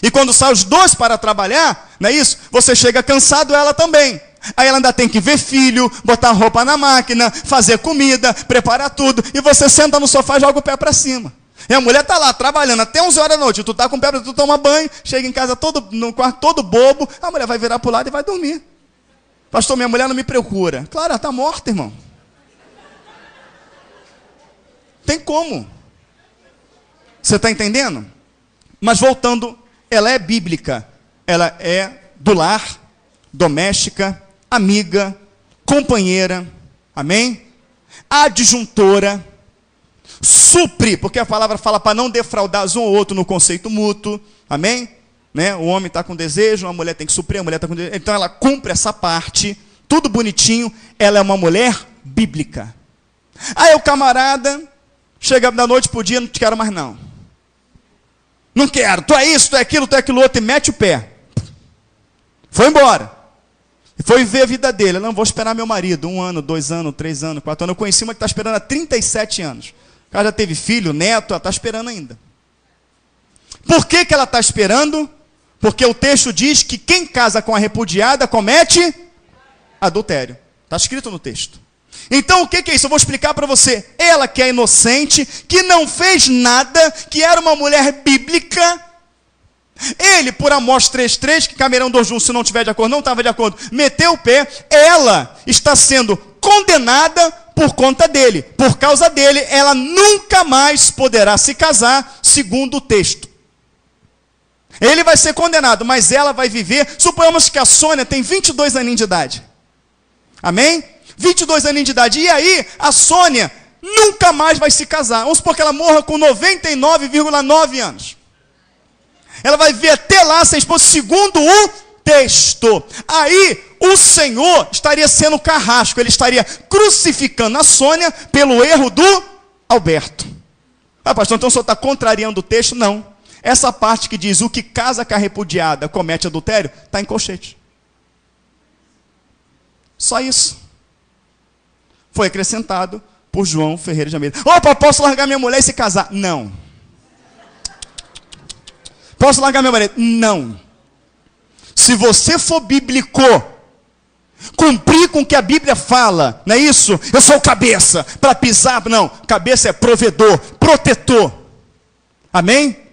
E quando sai os dois para trabalhar, não é isso? Você chega cansado, ela também. Aí ela ainda tem que ver filho, botar roupa na máquina, fazer comida, preparar tudo. E você senta no sofá e joga o pé para cima. E a mulher está lá trabalhando até 11 horas da noite. Tu está com o pé para tu tomar banho, chega em casa no quarto todo bobo. A mulher vai virar para o lado e vai dormir. Pastor, minha mulher não me procura. Claro, ela está morta, irmão. Tem como. Você está entendendo? Mas voltando, ela é bíblica. Ela é do lar, doméstica, amiga, companheira. Amém? Adjuntora. Supre, porque a palavra fala para não defraudar um ou outro no conceito mútuo. Amém? Né? O homem está com desejo, a mulher tem que suprir, a mulher está com desejo. Então ela cumpre essa parte, tudo bonitinho. Ela é uma mulher bíblica. Aí o camarada chega da noite para o dia, não te quero mais não. Não quero, tu é isso, tu é aquilo outro, e mete o pé. Foi embora. E foi ver a vida dele. Eu não vou esperar meu marido, 1 ano, 2 anos, 3 anos, 4 anos. Eu conheci uma que está esperando há 37 anos. O cara já teve filho, neto, ela está esperando ainda. Por que ela está esperando? Porque o texto diz que quem casa com a repudiada comete adultério. Está escrito no texto. Então o que é isso? Eu vou explicar para você. Ela que é inocente, que não fez nada, que era uma mulher bíblica. Ele, por Amós 3:3, que caberão 2 juntos, se não estiver de acordo, não estava de acordo, meteu o pé. Ela está sendo condenada por conta dele. Por causa dele, ela nunca mais poderá se casar, segundo o texto. Ele vai ser condenado, mas ela vai viver. Suponhamos que a Sônia tem 22 aninhos de idade. Amém? 22 aninhos de idade. E aí, a Sônia nunca mais vai se casar. Vamos supor que ela morra com 99,9 anos. Ela vai viver até lá sem esposa, segundo o texto. Aí, o Senhor estaria sendo carrasco. Ele estaria crucificando a Sônia pelo erro do Alberto. Ah, pastor, então o senhor está contrariando o texto? Não. Essa parte que diz, o que casa com a repudiada comete adultério, está em colchete. Só isso. Foi acrescentado por João Ferreira de Almeida. Opa, posso largar minha mulher e se casar? Não. Posso largar minha mulher? Não. Se você for bíblico, cumprir com o que a Bíblia fala, não é isso? Eu sou cabeça, para pisar, não. Cabeça é provedor, protetor. Amém?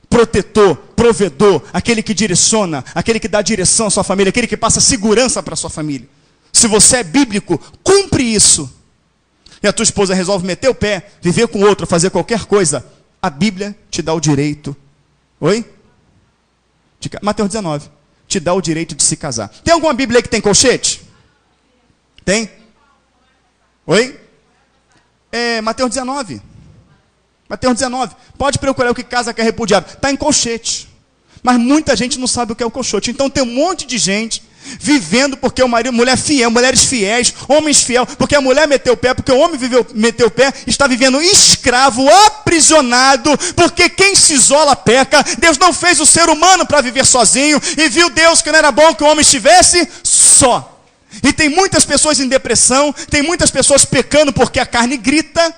Protetor, provedor, aquele que direciona, aquele que dá direção à sua família, aquele que passa segurança para a sua família. Se você é bíblico, cumpre isso. E a tua esposa resolve meter o pé, viver com outro, fazer qualquer coisa, a Bíblia te dá o direito. Oi? Mateus 19. Te dá o direito de se casar. Tem alguma Bíblia aí que tem colchete? Tem? Oi? É Mateus 19. Mateus 19. Pode procurar o que casa que é repudiado. Está em colchete. Mas muita gente não sabe o que é o colchete. Então tem um monte de gente vivendo porque o marido, mulher fiel, mulheres fiéis, homens fiel, porque a mulher meteu o pé, porque o homem meteu o pé, está vivendo escravo, aprisionado, porque quem se isola peca. Deus não fez o ser humano para viver sozinho, e viu Deus que não era bom que o homem estivesse só. E tem muitas pessoas em depressão, tem muitas pessoas pecando porque a carne grita.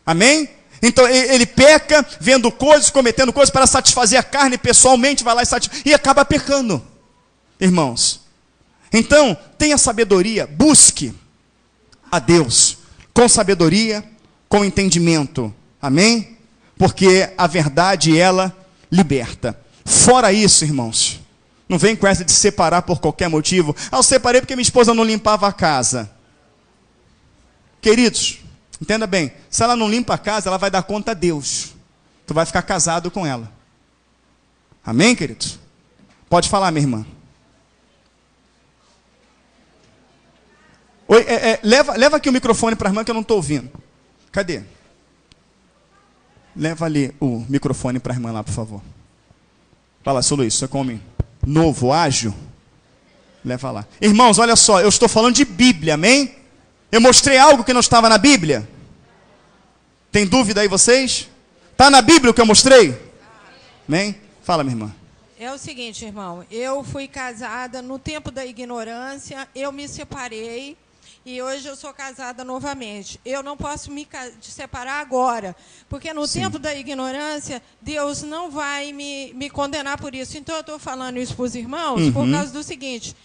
Amém? Então ele peca, vendo coisas, cometendo coisas para satisfazer a carne pessoalmente, vai lá e acaba pecando. Irmãos, então tenha sabedoria, busque a Deus com sabedoria, com entendimento, amém? Porque a verdade, ela liberta. Fora isso, irmãos, não vem com essa de separar por qualquer motivo. Eu separei porque minha esposa não limpava a casa. Queridos, entenda bem, se ela não limpa a casa, ela vai dar conta a Deus. Tu vai ficar casado com ela. Amém, queridos? Pode falar, minha irmã. Oi, leva aqui o microfone para a irmã que eu não estou ouvindo. Cadê? Leva ali o microfone para a irmã lá, por favor. Fala, seu Luiz, você come novo, ágil? Leva lá. Irmãos, olha só, eu estou falando de Bíblia, amém? Eu mostrei algo que não estava na Bíblia? Tem dúvida aí vocês? Está na Bíblia o que eu mostrei? Amém? Fala, minha irmã. É o seguinte, irmão, eu fui casada no tempo da ignorância, eu me separei e hoje eu sou casada novamente. Eu não posso me separar agora, porque no tempo da ignorância, Deus não vai me condenar por isso. Então, eu estou falando isso para os irmãos por causa do seguinte,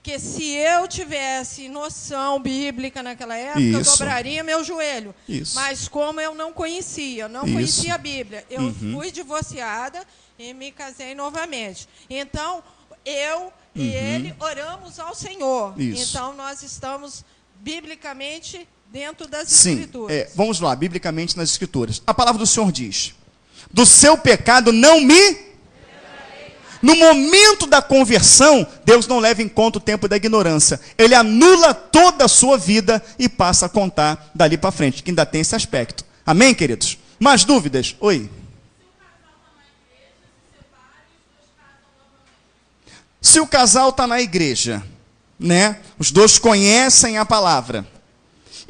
que se eu tivesse noção bíblica naquela época, eu dobraria meu joelho. Mas como eu não conhecia a Bíblia, eu fui divorciada e me casei novamente. Então, eu e ele oramos ao Senhor. Então, nós estamos biblicamente dentro das Escrituras. Vamos lá, biblicamente nas Escrituras. A palavra do Senhor diz: do seu pecado não me... No momento da conversão, Deus não leva em conta o tempo da ignorância. Ele anula toda a sua vida e passa a contar dali para frente, que ainda tem esse aspecto. Amém, queridos? Mais dúvidas? Oi. Se o casal está na igreja, né? Os dois conhecem a palavra,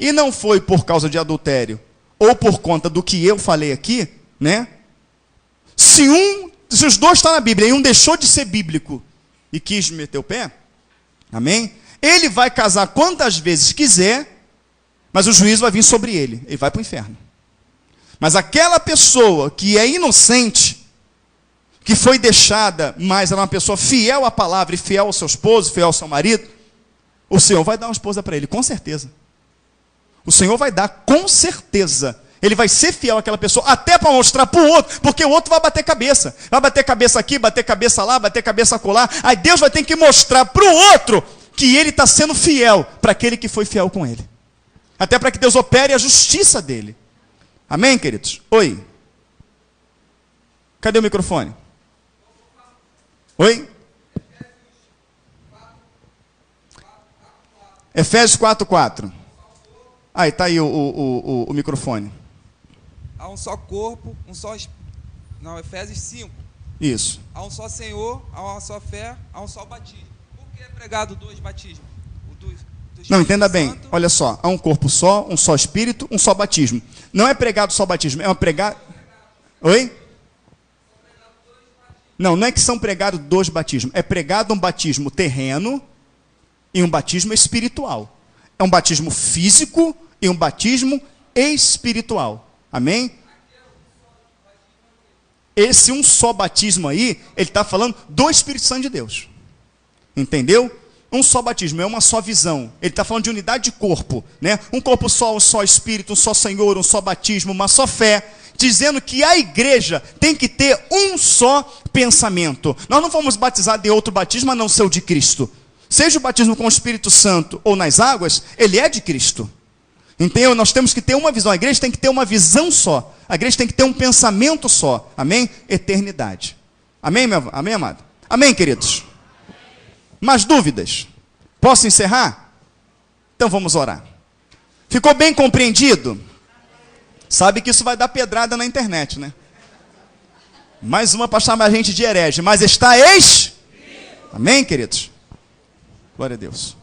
e não foi por causa de adultério, ou por conta do que eu falei aqui, né? Se os dois estão na Bíblia e um deixou de ser bíblico e quis meter o pé, amém? Ele vai casar quantas vezes quiser, mas o juízo vai vir sobre ele. Ele vai para o inferno. Mas aquela pessoa que é inocente, que foi deixada, mas era uma pessoa fiel à palavra e fiel ao seu esposo, fiel ao seu marido, o Senhor vai dar uma esposa para ele, com certeza. O Senhor vai dar, com certeza. Ele vai ser fiel àquela pessoa, até para mostrar para o outro, porque o outro vai bater cabeça. Vai bater cabeça aqui, bater cabeça lá, bater cabeça acolá. Aí Deus vai ter que mostrar para o outro que ele está sendo fiel para aquele que foi fiel com ele. Até para que Deus opere a justiça dele. Amém, queridos? Oi. Cadê o microfone? Oi? Efésios 4:4. Aí, está aí o microfone. Há um só corpo, um só... Não, Efésios 5. Isso. Há um só Senhor, há uma só fé, há um só batismo. Por que é pregado dois batismos? Não, entenda bem. Olha só. Há um corpo só, um só Espírito, um só batismo. Não é pregado só batismo, é uma pregada... Oi? Não é que são pregados dois batismos. É pregado um batismo terreno e um batismo espiritual. É um batismo físico e um batismo espiritual. Amém? Esse um só batismo aí, ele está falando do Espírito Santo de Deus. Entendeu? Um só batismo, é uma só visão. Ele está falando de unidade de corpo, né? Um corpo só, um só Espírito, um só Senhor, um só batismo, uma só fé. Dizendo que a igreja tem que ter um só pensamento. Nós não fomos batizados em outro batismo a não ser o de Cristo. Seja o batismo com o Espírito Santo ou nas águas, ele é de Cristo. Então, nós temos que ter uma visão. A igreja tem que ter uma visão só. A igreja tem que ter um pensamento só. Amém? Eternidade. Amém, amém, amado? Amém, queridos? Mais dúvidas? Posso encerrar? Então vamos orar. Ficou bem compreendido? Sabe que isso vai dar pedrada na internet, né? Mais uma para chamar a gente de herege. Mas está Amém, queridos? Glória a Deus.